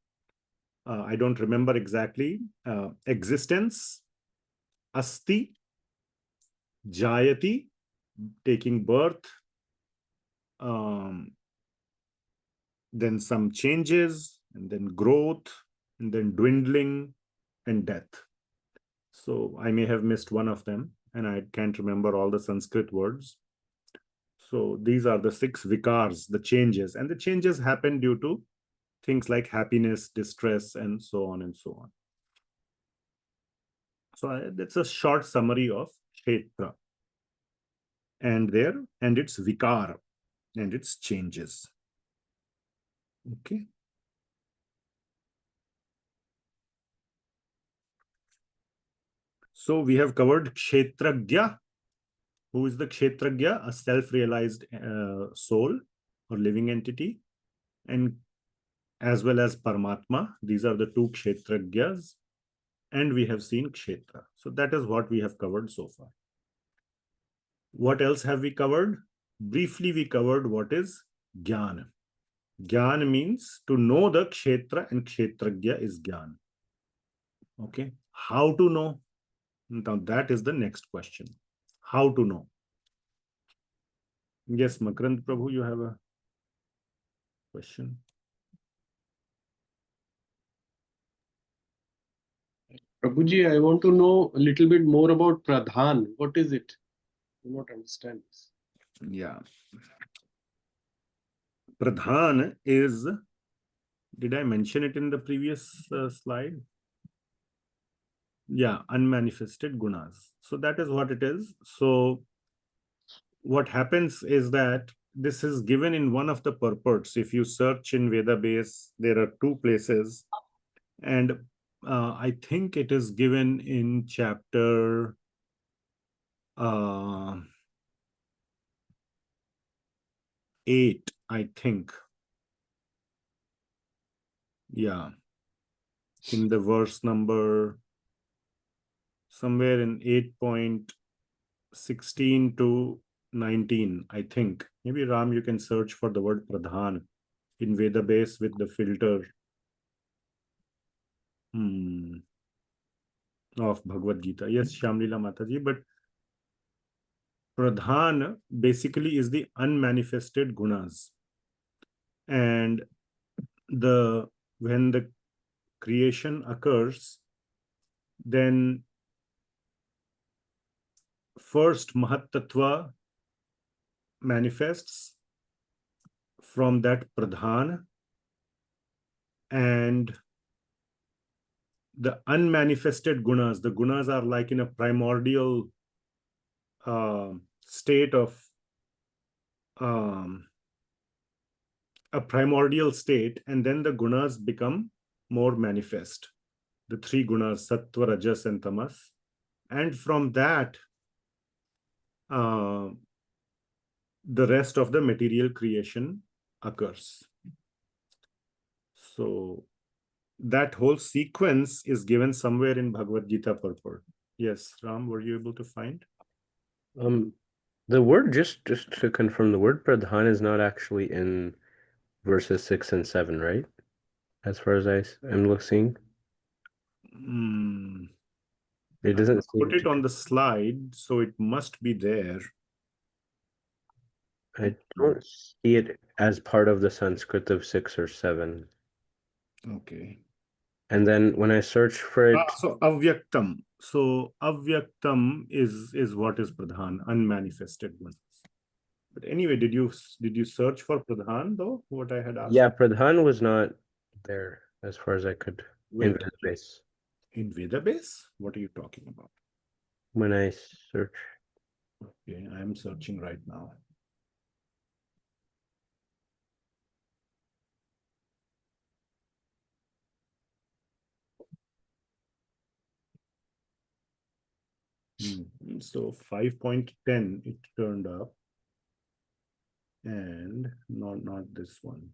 I don't remember exactly. Existence, asti, jayati, taking birth, then some changes, and then growth, and then dwindling, and death. So I may have missed one of them, and I can't remember all the Sanskrit words. So these are the 6 vikars, the changes, and the changes happen due to things like happiness, distress, and so on and so on. So that's a short summary of kshetra and its vikar and its changes. Okay. So we have covered kshetrajna. Who is the ksetrajna? A self-realized soul or living entity, and as well as paramatma. These are the 2 kshetrajnas, and we have seen kshetra. So that is what we have covered so far. What else have we covered? Briefly, we covered what is jnana. Jnana means to know the kshetra, and kshetrajna is jnana. Okay. How to know? Now that is the next question. How to know? Yes, Makrand Prabhu, you have a question. Prabhuji, I want to know a little bit more about pradhan. What is it? I do not understand this. Yeah. Pradhan is, did I mention it in the previous slide? Yeah, unmanifested gunas. So that is what it is. So what happens is that this is given in one of the purports. If you search in Veda base, there are 2 places, and I think it is given in chapter 8, I think. Yeah. In the verse number, somewhere in 8.16 to 19, I think. Maybe Ram, you can search for the word pradhan in Veda base with the filter of Bhagavad Gita. Yes, Shamlila Mataji, but pradhan basically is the unmanifested gunas. And when the creation occurs, then first Mahat Tattva manifests, from that pradhana and the unmanifested gunas. The gunas are like in a primordial state of a primordial state, and then the gunas become more manifest. The three gunas, sattva, rajas, and tamas. And from that, the rest of the material creation occurs. So that whole sequence is given somewhere in Bhagavad Gita purport. Yes, Ram, were you able to find? The word, just to confirm, the word pradhan is not actually in verses 6 and 7, right? As far as I am looking. It doesn't put it on the slide, so it must be there. I don't see it as part of the Sanskrit of 6 or 7. Okay. And then when I search for it, so avyaktam. So avyaktam is what is pradhan, unmanifested ones. But anyway, did you search for pradhan though? What I had asked. Yeah, pradhan was not there as far as I could. Wait. In Veda base. In Veda base? What are you talking about? When I search. Okay, I am searching right now. So 5.10 it turned up, and not this one.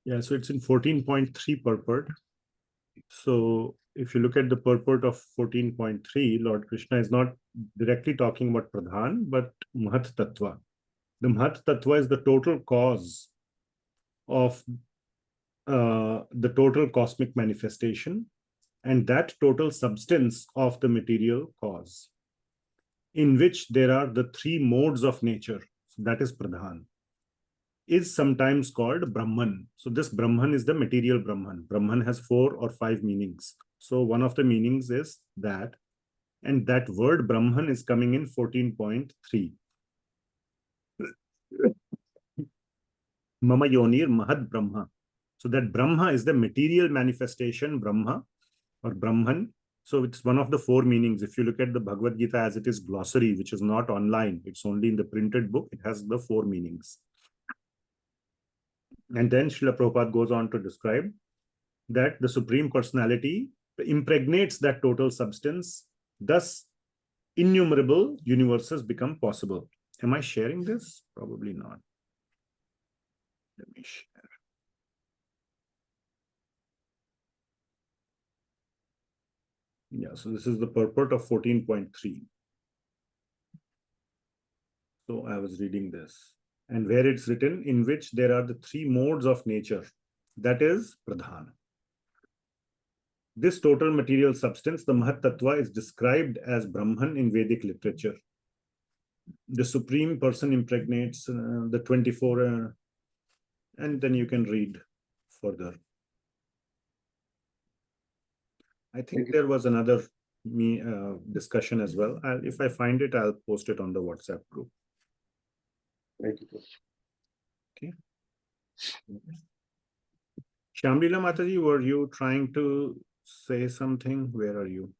Yeah, so it's in 14.3 purport. So if you look at the purport of 14.3, Lord Krishna is not directly talking about pradhan, but mahat tattva. The mahat tattva is the total cause of the total cosmic manifestation, and that total substance of the material cause, in which there are the three modes of nature. So that is pradhan, is sometimes called Brahman. So this Brahman is the material Brahman. Brahman has 4 or 5 meanings. So one of the meanings is that, and that word Brahman is coming in 14.3. Mama Yonir Mahad Brahma. So that Brahma is the material manifestation, Brahma or Brahman. So it's one of the 4 meanings. If you look at the Bhagavad Gita as it is glossary, which is not online, it's only in the printed book, it has the 4 meanings. And then Srila Prabhupada goes on to describe that the Supreme Personality impregnates that total substance, thus innumerable universes become possible. Am I sharing this? Probably not. Let me share. Yeah, so this is the purport of 14.3. So I was reading this. And where it's written, in which there are the 3 modes of nature, that is pradhana. This total material substance, the Mahat Tattva, is described as Brahman in Vedic literature. The Supreme Person impregnates the 24, and then you can read further. I think there was another discussion as well. If I find it, I'll post it on the WhatsApp group. Thank you. Okay. Shamlila Mataji, were you trying to say something? Where are you?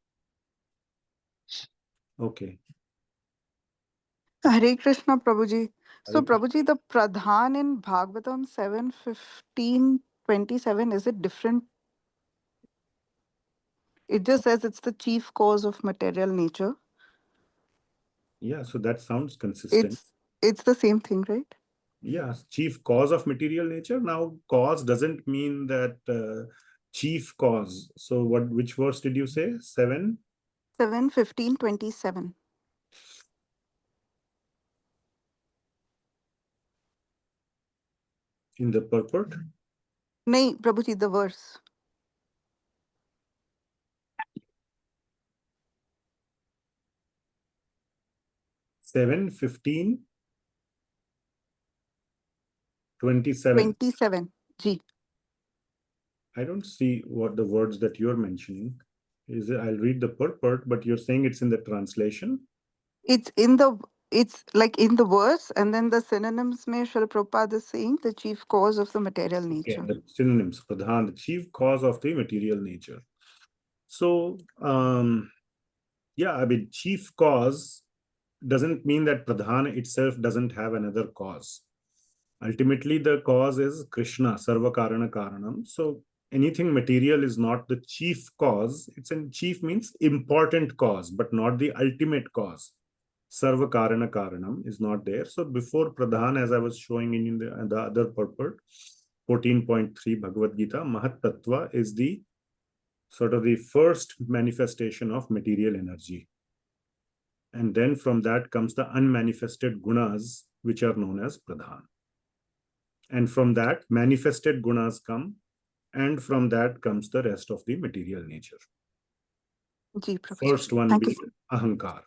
Okay. Hare Krishna, Prabhuji. So, Hare Krishna. Prabhuji, the pradhan in Bhagavatam 7:15-27, is it different? It just says it's the chief cause of material nature. Yeah, so that sounds consistent. It's the same thing, right? Yeah, chief cause of material nature. Now, cause doesn't mean that chief cause. So, which verse did you say? 7? 7:15-27. In the purport? Nahi, Prabhuji, the verse. 7:15, 27. 27. Ji. I don't see what the words that you're mentioning. I'll read the purport, but you're saying it's in the translation? It's like in the verse, and then the synonyms mein Srila Prabhupada is saying the chief cause of the material nature. Okay, the synonyms, pradhan, the chief cause of the material nature. So, yeah, I mean, chief cause doesn't mean that pradhan itself doesn't have another cause. Ultimately, the cause is Krishna, sarva karana karanam. So anything material is not the chief cause. Chief means important cause, but not the ultimate cause. Sarva karana karanam is not there. So before pradhan, as I was showing in the other purport, 14.3 Bhagavad Gita, Mahat Tattva is the sort of the first manifestation of material energy. And then from that comes the unmanifested gunas, which are known as pradhan. And from that, manifested gunas come, and from that comes the rest of the material nature. Ji, Prabhuji. First one being ahankar.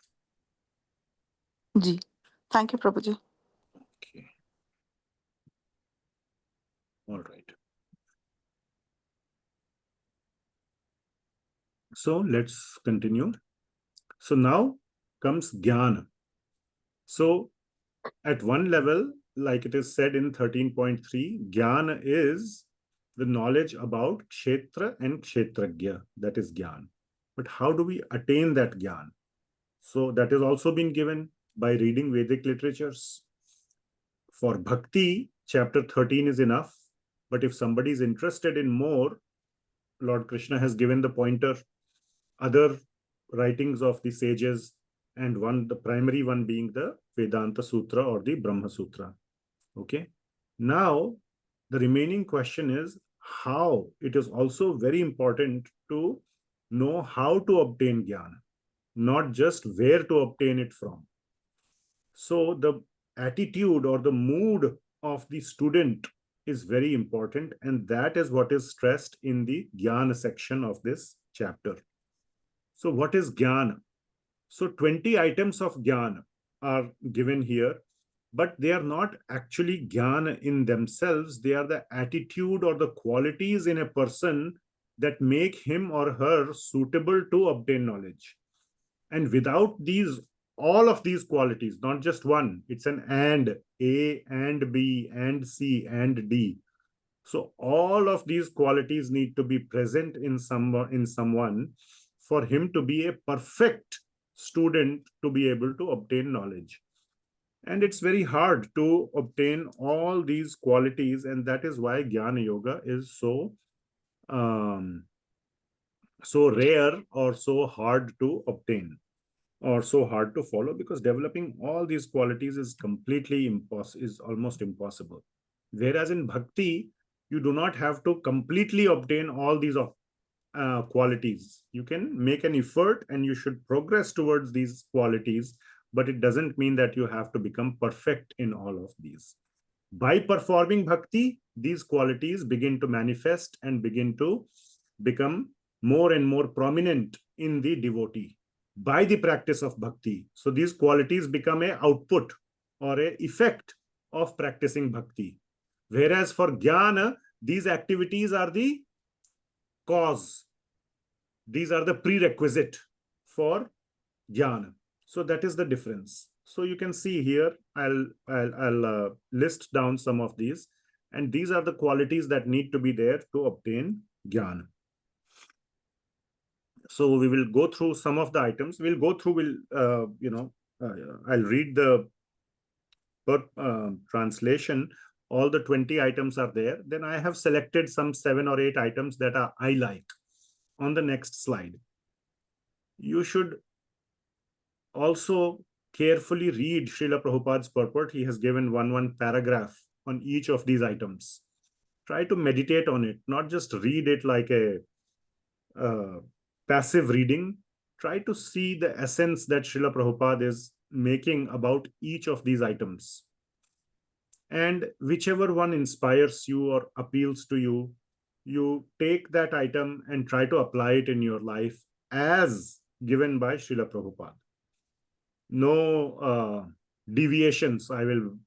Ji. Thank you, Prabhuji. Okay. All right. So let's continue. So now comes jnana. So at one level, like it is said in 13.3, jnana is the knowledge about ksetra and ksetrajna. That is jnana. But how do we attain that jnana? So that has also been given by reading Vedic literatures. For bhakti, chapter 13 is enough. But if somebody is interested in more, Lord Krishna has given the pointer, other writings of the sages, and the primary one being the Vedanta Sutra or the Brahma Sutra. Okay. Now, the remaining question is how. It is also very important to know how to obtain jnana, not just where to obtain it from. So the attitude or the mood of the student is very important, and that is what is stressed in the jnana section of this chapter. So what is jnana? So 20 items of jnana are given here, but they are not actually jnana in themselves. They are the attitude or the qualities in a person that make him or her suitable to obtain knowledge. And without all of these qualities, not just one, it's an and, A and B and C and D. So all of these qualities need to be present in someone for him to be a perfect student to be able to obtain knowledge. And it's very hard to obtain all these qualities, and that is why Jnana Yoga is so rare or so hard to obtain or so hard to follow, because developing all these qualities is almost impossible. Whereas in bhakti, you do not have to completely obtain all these qualities. You can make an effort and you should progress towards these qualities, but it doesn't mean that you have to become perfect in all of these. By performing bhakti, these qualities begin to manifest and begin to become more and more prominent in the devotee by the practice of bhakti. So these qualities become an output or an effect of practicing bhakti. Whereas for jnana, these activities are the cause. These are the prerequisite for jnana. So that is the difference. So you can see here, I'll list down some of these, And these are the qualities that need to be there to obtain jnana. So we will go through some of the items. We'll go through, I'll read the translation. All the 20 items are there. Then I have selected some 7 or 8 items that I like. On the next slide, you should also carefully read Srila Prabhupada's purport. He has given one paragraph on each of these items. Try to meditate on it, not just read it like a passive reading. Try to see the essence that Srila Prabhupada is making about each of these items. And whichever one inspires you or appeals to you, you take that item and try to apply it in your life as given by Srila Prabhupada. No deviations. I will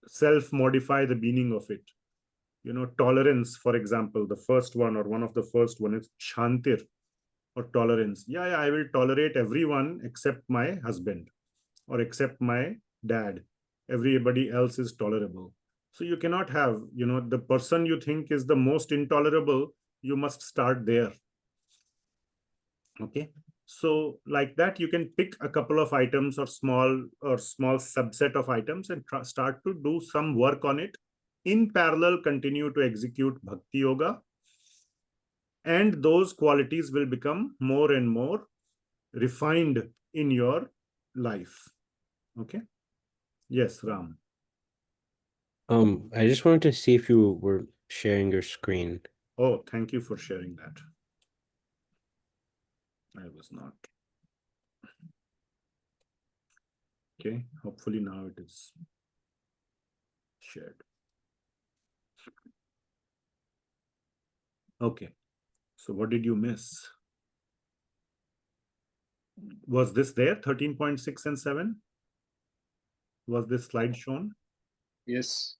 self-modify the meaning of it. Tolerance, for example, the first one or one of the first one is ksantir, or tolerance. Yeah, I will tolerate everyone except my husband or except my dad. Everybody else is tolerable. So you cannot have, the person you think is the most intolerable, you must start there. Okay. So like that, you can pick a couple of items or small subset of items and start to do some work on it. In parallel, continue to execute Bhakti Yoga. And those qualities will become more and more refined in your life. Okay. Yes, Ram. I just wanted to see if you were sharing your screen. Oh, thank you for sharing that. I was not. Okay, hopefully now it is shared. Okay, so what did you miss? Was this there, 13.6 and 7? Was this slide shown? Yes.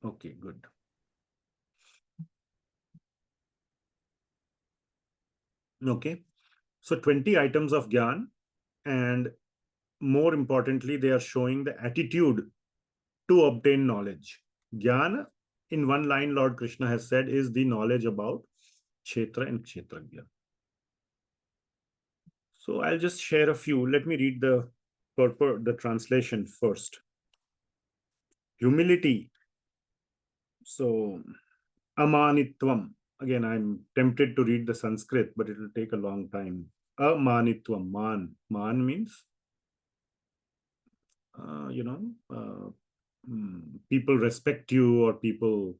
Okay, good. Okay, so 20 items of Gyan, and more importantly, they are showing the attitude to obtain knowledge. Jnana, in one line, Lord Krishna has said, is the knowledge about ksetra and ksetrajna. So I'll just share a few. Let me read the purport, the translation first. Humility. So, amanitvam. Again, I'm tempted to read the Sanskrit, but it will take a long time. Amanitvam. Man means, people respect you, or people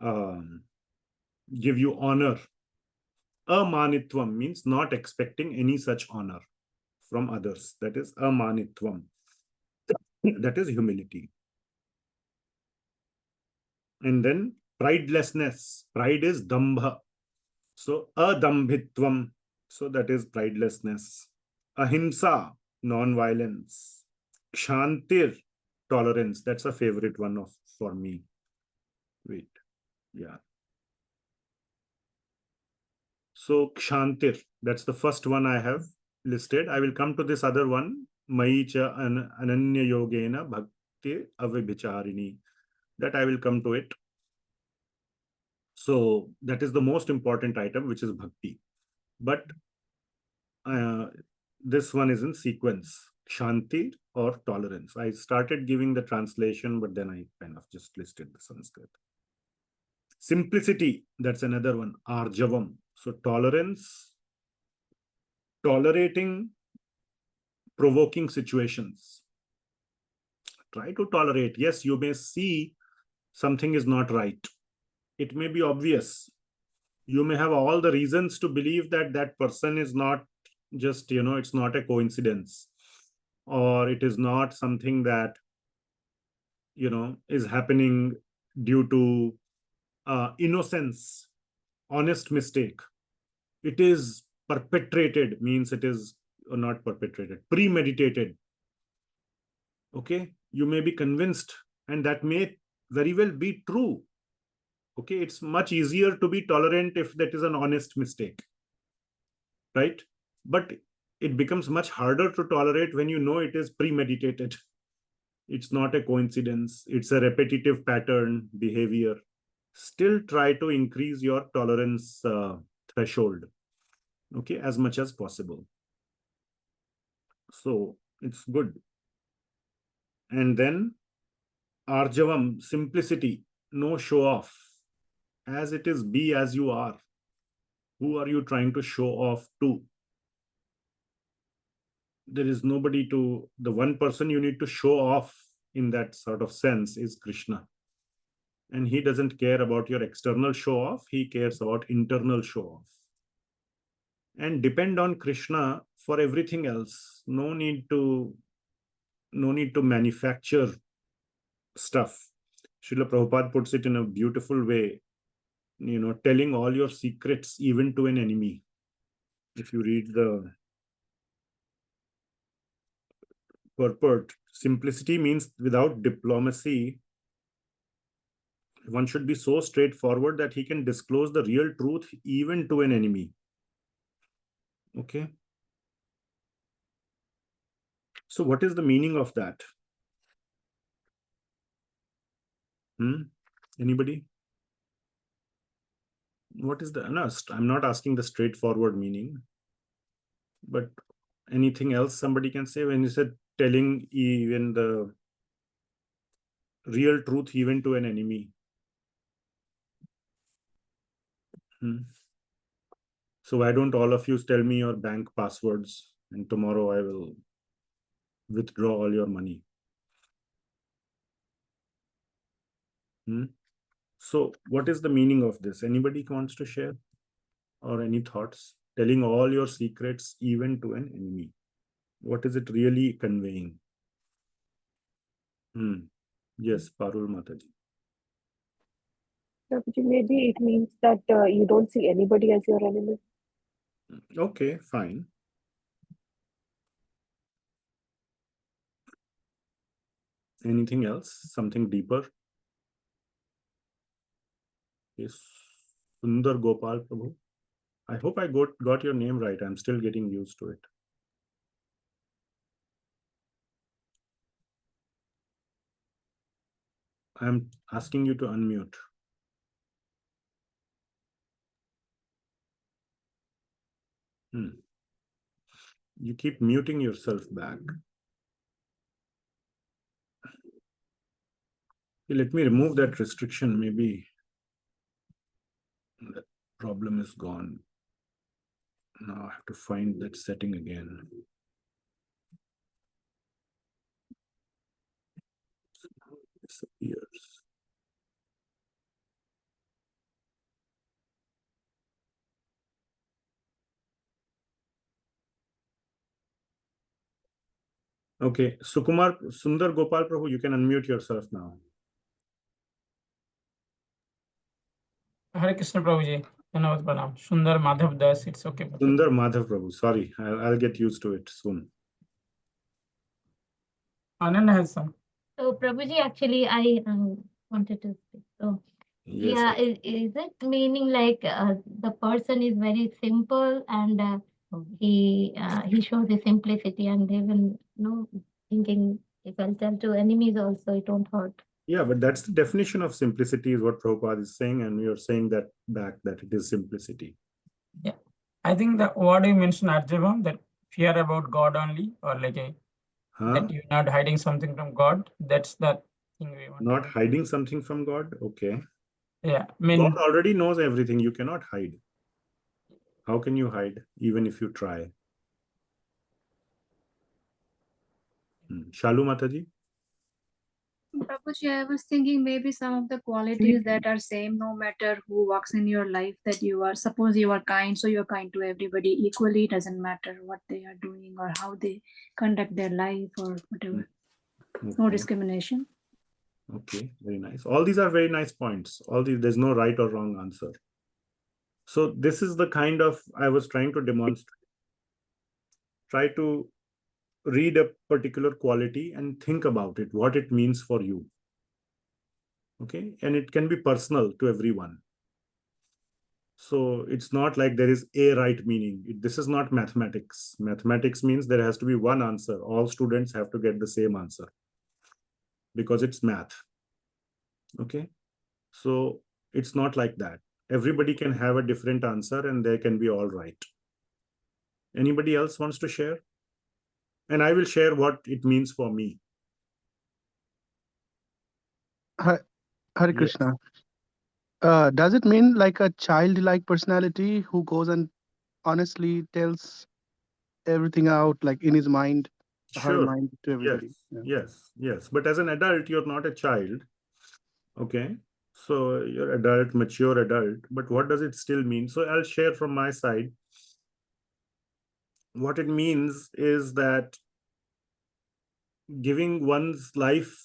give you honor. Amanitvam means not expecting any such honor from others. That is amanitvam. That is humility. And then pridelessness. Pride is dambha. So adambhitvam. So that is pridelessness. Ahimsa, non-violence. Ksantir, tolerance. That's a favorite one for me. Wait. Yeah. So ksantir, that's the first one I have listed. I will come to this other one. Maicha ananya yogena bhakti avibhicharini. That I will come to it. So that is the most important item, which is bhakti. But this one is in sequence. Kshanti or tolerance. I started giving the translation, but then I kind of just listed the Sanskrit. Simplicity, that's another one. Arjavam. So tolerance, tolerating provoking situations. Try to tolerate. Yes, you may see something is not right. It may be obvious. You may have all the reasons to believe that that person is not just, it's not a coincidence, or it is not something that, is happening due to innocence, honest mistake. It is perpetrated, means it is not perpetrated, premeditated. Okay, you may be convinced, and that may very well be true. Okay, it's much easier to be tolerant if that is an honest mistake, right? But it becomes much harder to tolerate when you know it is premeditated. It's not a coincidence. It's a repetitive pattern behavior. Still try to increase your tolerance threshold, okay, as much as possible. So it's good. And then arjavam, simplicity, no show off. As it is, be as you are. Who are you trying to show off to? There is nobody to, the one person you need to show off in that sort of sense is Krishna. And he doesn't care about your external show off, he cares about internal show off. And depend on Krishna for everything else. No need to manufacture stuff. Srila Prabhupada puts it in a beautiful way, telling all your secrets even to an enemy. If you read the purport, simplicity means without diplomacy, one should be so straightforward that he can disclose the real truth even to an enemy. Okay. So what is the meaning of that? Anybody? What is the, no, I'm not asking the straightforward meaning, but anything else somebody can say when you said telling even the real truth even to an enemy? So why don't all of you tell me your bank passwords and tomorrow I will withdraw all your money? So what is the meaning of this? Anybody wants to share or any thoughts? Telling all your secrets even to an enemy. What is it really conveying? Yes, Parul Mataji. Maybe it means that you don't see anybody as your enemy. Okay, fine. Anything else? Something deeper? Yes, Sundar Gopal Prabhu. I hope I got your name right. I'm still getting used to it. I'm asking you to unmute. You keep muting yourself back. Okay, let me remove that restriction. Maybe that problem is gone. Now I have to find that setting again. It disappears. Okay, Sundar Gopal Prabhu, you can unmute yourself now. Hare Krishna Prabhuji. Dhanavad Pranam. Sundar Madhav Das. It's okay. Sundar Madhav Prabhu. Sorry, I'll get used to it soon. Anand has some. So, Prabhuji, actually, I wanted to speak. So, Yes. yeah, is it meaning like the person is very simple and he shows the simplicity and even thinking if I'll tell to enemies also it won't hurt. Yeah, but that's the definition of simplicity is what Prabhupada is saying, and we are saying that back, that it is simplicity. Yeah, I think that what you mentioned, arjavam, that fear about God only, or like that you're not hiding something from God. That's the thing we want. Not hiding something from God. Okay. Yeah, I mean, God already knows everything. You cannot hide. How can you hide, even if you try? Shalu Mataji? Prabhuji, I was thinking maybe some of the qualities that are same no matter who walks in your life, that you are, suppose you are kind, so you're kind to everybody equally, doesn't matter what they are doing or how they conduct their life or whatever. Okay. No discrimination. Okay, very nice. All these are very nice points. There's no right or wrong answer. So this is the kind of, I was trying to demonstrate. Try to read a particular quality and think about it, what it means for you. Okay, and it can be personal to everyone. So it's not like there is a right meaning. This is not mathematics. Mathematics means there has to be one answer. All students have to get the same answer. because it's math. Okay, so it's not like that. Everybody can have a different answer and they can be all right. Anybody else wants to share? And I will share what it means for me. Hare Yes. Krishna. Does it mean like a childlike personality who goes and honestly tells everything out, like in his mind, her Sure. mind to everybody? Yes. But as an adult, you're not a child. Okay. So you're adult, mature adult. But what does it still mean? So I'll share from my side. What it means is that giving one's life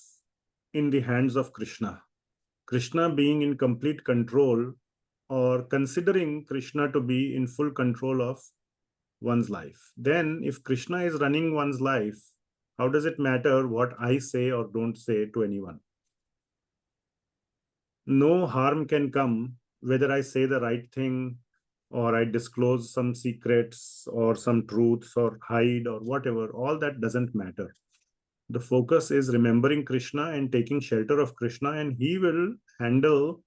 in the hands of Krishna. Krishna being in complete control, or considering Krishna to be in full control of one's life. Then if Krishna is running one's life, how does it matter what I say or don't say to anyone? No harm can come whether I say the right thing or I disclose some secrets or some truths or hide or whatever. All that doesn't matter. The focus is remembering Krishna and taking shelter of Krishna, and he will handle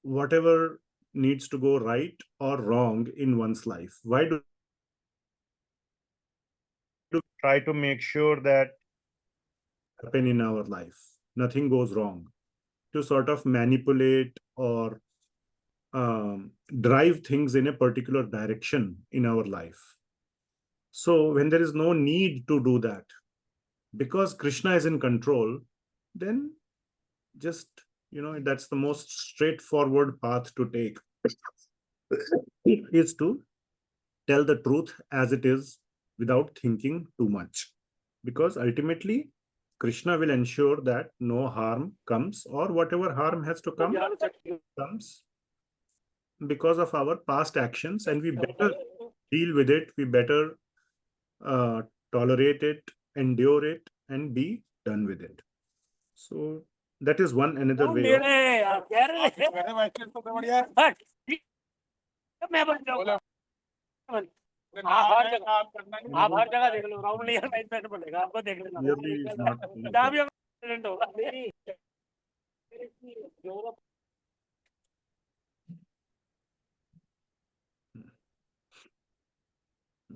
whatever needs to go right or wrong in one's life. Why do we try to make sure that happen in our life? Nothing goes wrong. To sort of manipulate or drive things in a particular direction in our life. So when there is no need to do that, because Krishna is in control, then just, that's the most straightforward path to take, is to tell the truth as it is without thinking too much. Because ultimately, Krishna will ensure that no harm comes, or whatever harm has to come comes because of our past actions, and we better deal with it, we better tolerate it, endure it, and be done with it. So that is one another way of really is not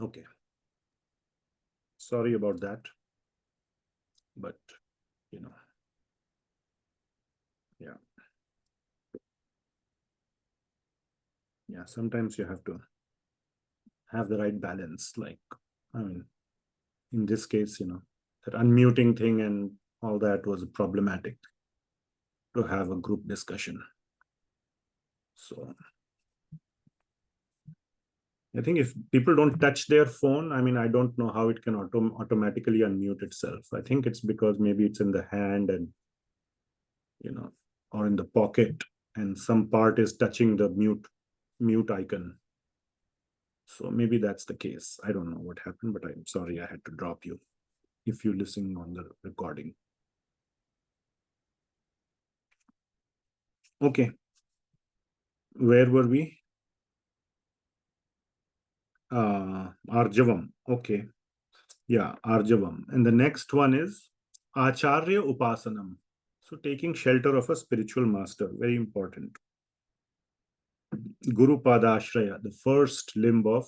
okay. Sorry about that, but yeah, sometimes you have to have the right balance. Like, I mean, in this case, that unmuting thing and all that was problematic to have a group discussion. So I think if people don't touch their phone, I mean, I don't know how it can automatically unmute itself. I think it's because maybe it's in the hand and, or in the pocket, and some part is touching the mute icon. So maybe that's the case. I don't know what happened, but I'm sorry I had to drop you if you're listening on the recording. Okay. Where were we? Arjavam. Okay. Yeah, arjavam. And the next one is acarya upasanam. So taking shelter of a spiritual master, very important. Guru Padashraya, the first limb of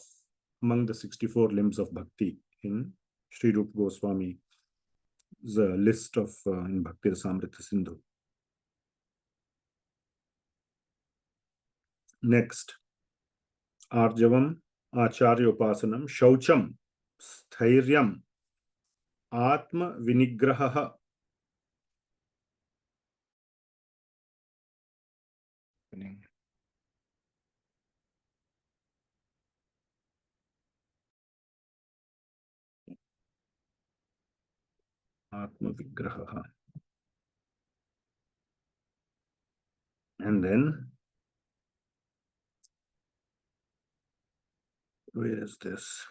among the 64 limbs of bhakti in Sri Rupa Goswami, the list of in Bhakti Rasamrita Sindhu. Next, arjavam, acharya upasanam, shaucham, sthairyam, atma vinigraha. Atma vigraha. And then, where is this?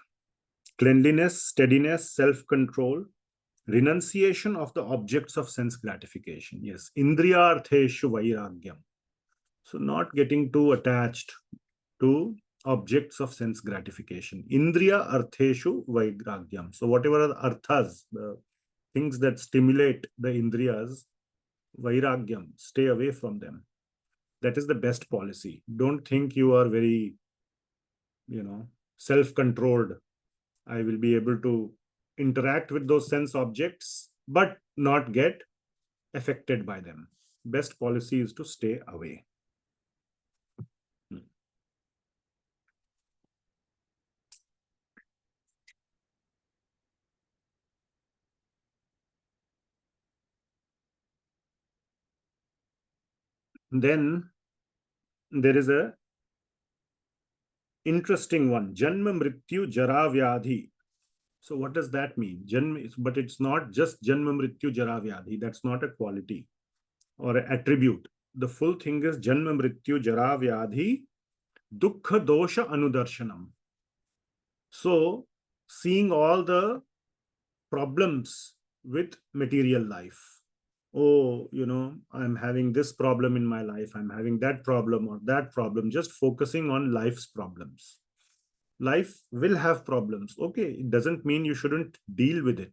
Cleanliness, steadiness, self-control, renunciation of the objects of sense gratification. Yes, indriyartheshu vairagyam. So not getting too attached to objects of sense gratification. Indriya artheshu vairagyam. So whatever are the arthas, the things that stimulate the indriyas, vairagyam, stay away from them. That is the best policy. Don't think you are very, self-controlled. I will be able to interact with those sense objects, but not get affected by them. Best policy is to stay away. Then there is a interesting one, janma, mrtyu, jara, vyadhi. So what does that mean? But it's not just janma, mrtyu, jara, vyadhi. That's not a quality or an attribute. The full thing is janma, mrtyu, jara, vyadhi, dukkha, dosa, anudarsanam. So seeing all the problems with material life. Oh, I'm having this problem in my life. I'm having that problem or that problem. Just focusing on life's problems. Life will have problems. Okay, it doesn't mean you shouldn't deal with it.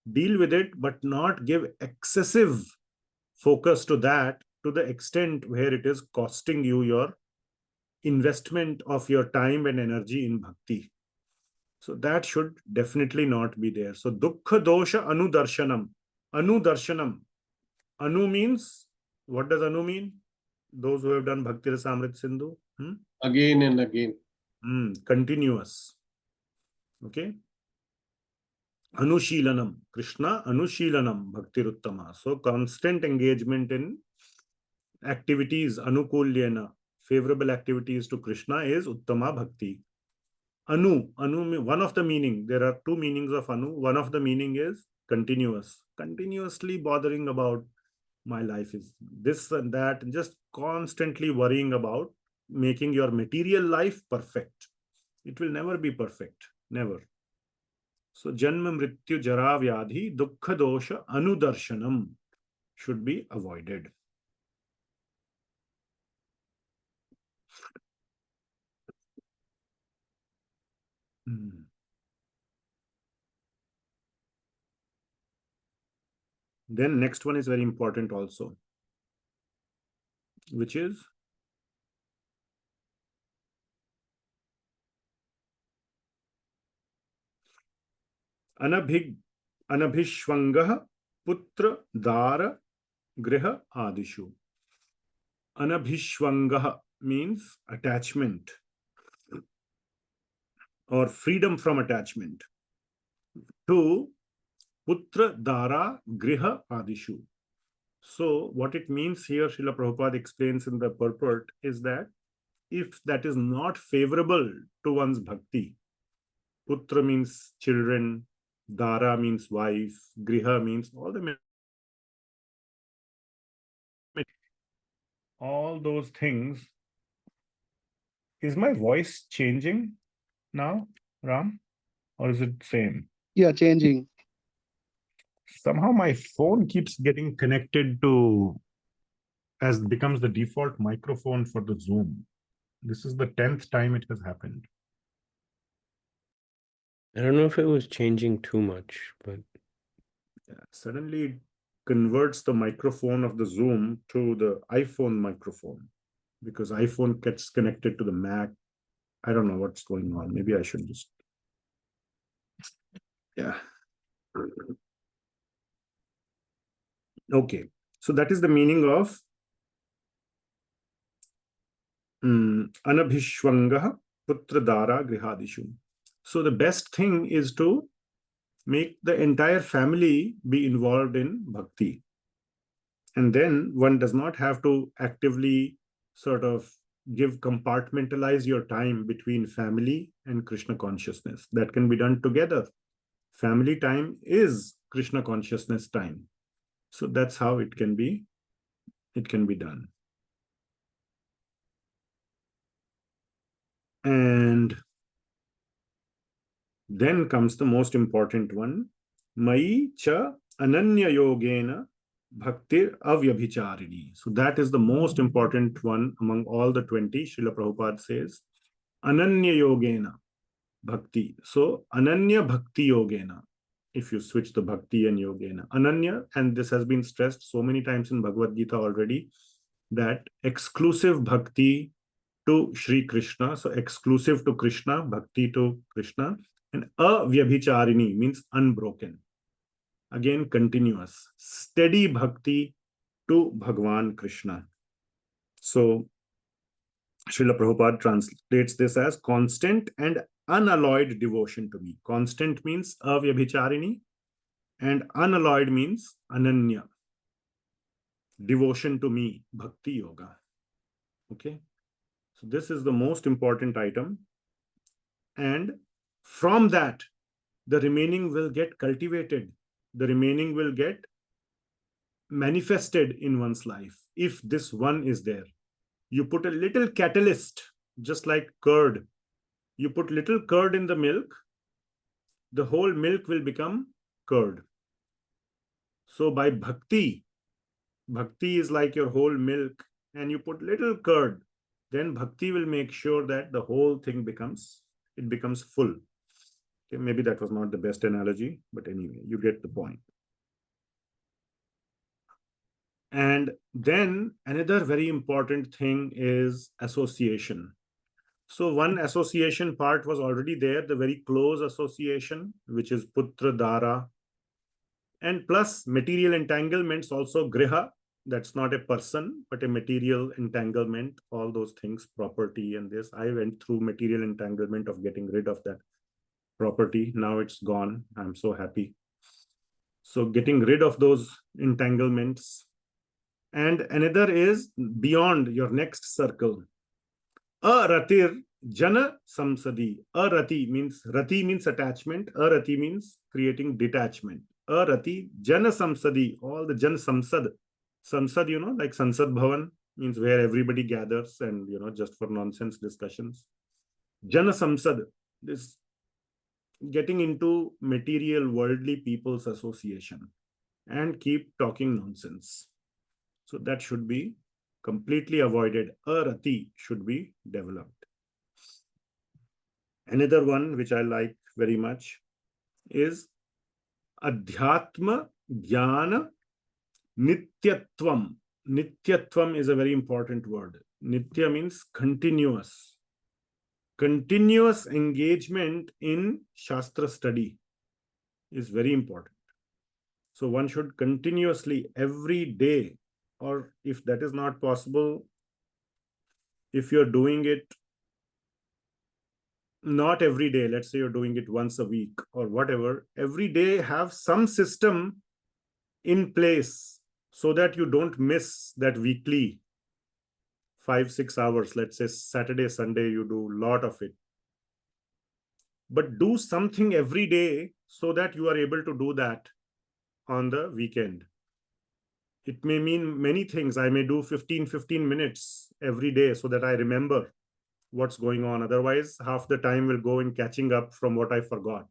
Deal with it, but not give excessive focus to that to the extent where it is costing you your investment of your time and energy in bhakti. So that should definitely not be there. So dukkha dosha anudarsanam. Anudarsanam. Anu means, what does anu mean? Those who have done Bhakti Rasamrit Sindhu? Again and again. Continuous. Okay. Anushilanam. Krishna Anushilanam Bhaktiruttama. So constant engagement in activities, anukulyena, favorable activities to Krishna is Uttama Bhakti. Anu, one of the meaning, there are two meanings of anu. One of the meaning is continuous, continuously bothering about my life is this and that, and just constantly worrying about making your material life perfect. It will never be perfect, never. So janma, mrtyu, jara, vyadhi, dukkha, dosha, anudarshanam should be avoided. Then next one is very important also, which is anabhisvangah putra dara griha adishu. Anabhisvangah means attachment or freedom from attachment to putra dara griha adishu. So what it means here, Srila Prabhupada explains in the purport, is that if that is not favorable to one's bhakti, putra means children, dara means wife, griha means all those things. Is my voice changing now, Ram? Or is it same? Yeah, changing. Somehow my phone keeps getting connected to, as becomes the default microphone for the Zoom. This is the 10th time it has happened. I don't know if it was changing too much, but Suddenly it converts the microphone of the Zoom to the iPhone microphone, because iPhone gets connected to the Mac. I don't know what's going on. Maybe I should just, yeah. Okay, so that is the meaning of anabhisvangah putra dara grihadishu. So the best thing is to make the entire family be involved in bhakti. And then one does not have to actively sort of compartmentalize your time between family and Krishna consciousness. That can be done together. Family time is Krishna consciousness time. So that's how it can be done. And then comes the most important one, Mai cha ananya yogena bhaktir avyabhicharini. So that is the most important one among all the 20. Srila Prabhupada says, ananya yogena bhakti. So ananya bhakti yogena. if you switch the bhakti and yogena. Ananya, and this has been stressed so many times in Bhagavad Gita already, that exclusive bhakti to Sri Krishna, so exclusive to Krishna, bhakti to Krishna, and avyabhicharini means unbroken. Again, continuous, steady bhakti to Bhagwan Krishna. So, Srila Prabhupada translates this as constant and unalloyed devotion to me. Constant means avyabhicharini, and unalloyed means ananya. Devotion to me, bhakti yoga. Okay. So this is the most important item. And from that, the remaining will get cultivated. The remaining will get manifested in one's life. If this one is there, you put a little catalyst, just like curd. You put little curd in the milk, the whole milk will become curd. So by bhakti, bhakti is like your whole milk, and you put little curd, then bhakti will make sure that the whole thing becomes full. Okay, maybe that was not the best analogy, but anyway, you get the point. And then another very important thing is association. So one association part was already there, the very close association, which is putra dara, and plus material entanglements also, griha. That's not a person, but a material entanglement, all those things, property and this. I went through material entanglement of getting rid of that property. Now it's gone. I'm so happy. So getting rid of those entanglements. And another is beyond your next circle. Aratir jana samsadi. Arati means attachment. Arati means creating detachment. Arati jana samsadi. All the jan samsad. Samsad, like Sansad Bhavan, means where everybody gathers and, just for nonsense discussions. Jana Samsad, this getting into material, worldly people's association and keep talking nonsense. So that should be completely avoided. Arati should be developed. Another one which I like very much is Adhyatma Jnana Nityatvam. Nityatvam is a very important word. Nitya means continuous. Continuous engagement in Shastra study is very important. So one should continuously, every day, or if that is not possible, if you're doing it not every day, let's say you're doing it once a week or whatever, every day have some system in place so that you don't miss that weekly 5-6 hours. Let's say Saturday, Sunday, you do a lot of it. But do something every day so that you are able to do that on the weekend. It may mean many things. I may do 15 minutes every day so that I remember what's going on. Otherwise, half the time will go in catching up from what I forgot.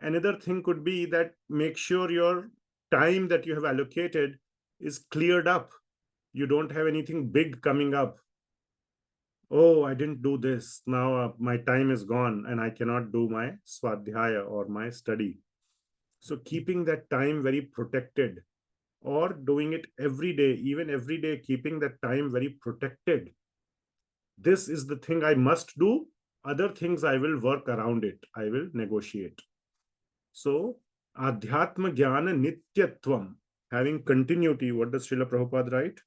Another thing could be that make sure your time that you have allocated is cleared up. You don't have anything big coming up. Oh, I didn't do this. Now my time is gone and I cannot do my swadhyaya or my study. So keeping that time very protected, or doing it every day, even every day, keeping that time very protected. This is the thing I must do. Other things I will work around it. I will negotiate. So, Adhyatma Jnana Nityatvam, having continuity. What does Srila Prabhupada write?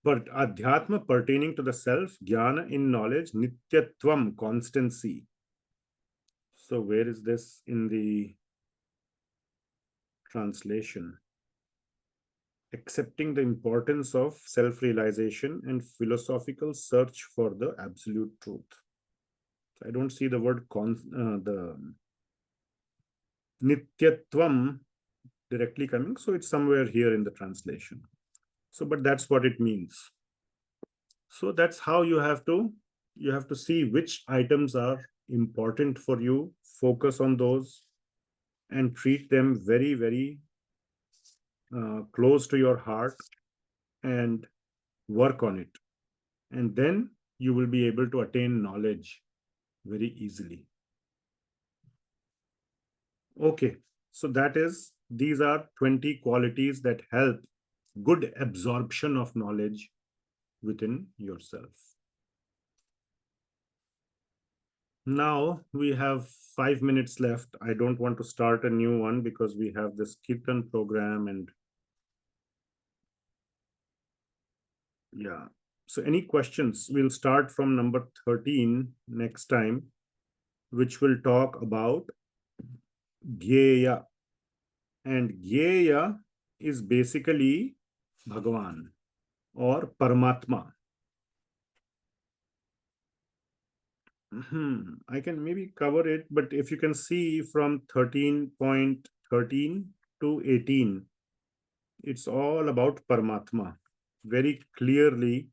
But Adhyatma pertaining to the self, Jnana in knowledge, Nityatvam, constancy. So where is this in the translation? Accepting the importance of self-realization and philosophical search for the absolute truth. I don't see the word the Nityatvam directly coming, so it's somewhere here in the translation. So, but that's what it means. So that's how you have to see which items are important for you, focus on those and treat them very, very close to your heart and work on it. And then you will be able to attain knowledge very easily. Okay, so these are 20 qualities that help good absorption of knowledge within yourself. Now we have 5 minutes left. I don't want to start a new one because we have this Kirtan program and yeah. So any questions? We'll start from number 13 next time, which will talk about Gyeya. And Gyeya is basically Bhagavan or Paramatma. I can maybe cover it, but if you can see from 13.13 to 18, it's all about Paramatma. Very clearly,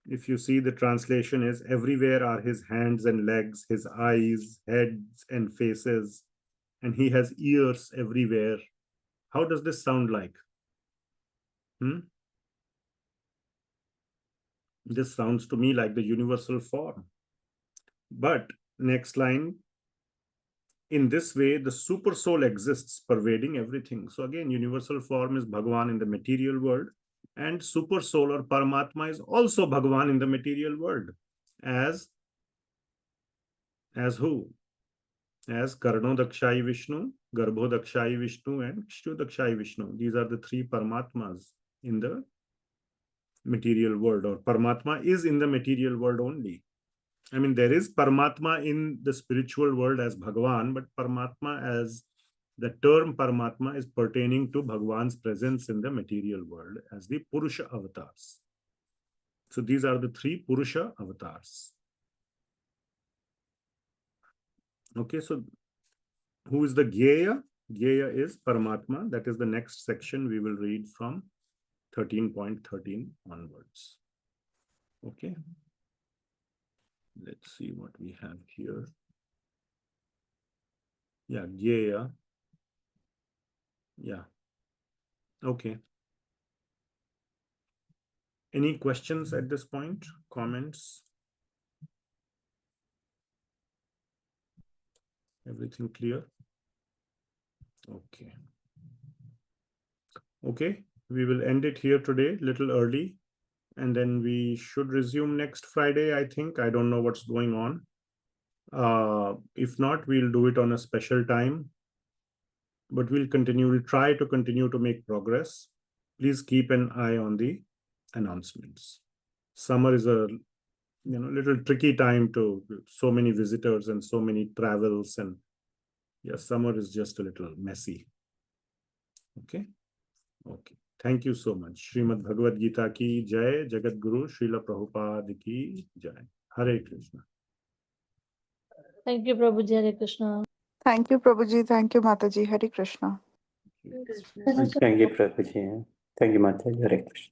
if you see, the translation is everywhere are his hands and legs, his eyes, heads and faces, and he has ears everywhere. How does this sound like? This sounds to me like the universal form. But next line, in this way, the super soul exists, pervading everything. So again, universal form is Bhagavan in the material world, and super soul or Paramatma is also Bhagavan in the material world. As who? As Karno Dakshayi Vishnu, Garbho Dakshayi Vishnu, and Kshu Dakshayi Vishnu. These are the three Paramatmas in the material world, or Paramatma is in the material world only. I mean, there is Paramatma in the spiritual world as Bhagavan, but Paramatma, as the term Paramatma, is pertaining to Bhagavan's presence in the material world as the Purusha avatars. So these are the three Purusha avatars. Okay, so who is the Gyeya? Gyeya is Paramatma. That is the next section we will read from 13.13 onwards. Okay. Let's see what we have here. Yeah, Gyeya. Yeah. Okay. Any questions at this point? Comments? Everything clear? Okay. Okay, we will end it here today, little early, and then we should resume next Friday, I think. I don't know what's going on. If not, we'll do it on a special time, but we'll try to continue to make progress. Please keep an eye on the announcements. Summer is a little tricky time to so many visitors and so many travels, and yeah, summer is just a little messy. Okay. Thank you so much. Srimad Bhagavad Gita ki jai, Jagat Guru Srila Prabhupada ki jai. Hare Krishna. Thank you, Prabhuji. Hare Krishna. Thank you, Prabhuji. Thank you, Mataji. Hare Krishna. Thank you, Prabhuji. Thank you, Mataji. Hare Krishna.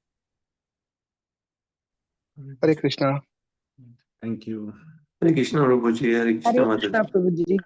Hare Krishna. Thank you. Hare Krishna, Prabhuji. Hare Krishna, Hare Mataji. Krishna, Prabhuji.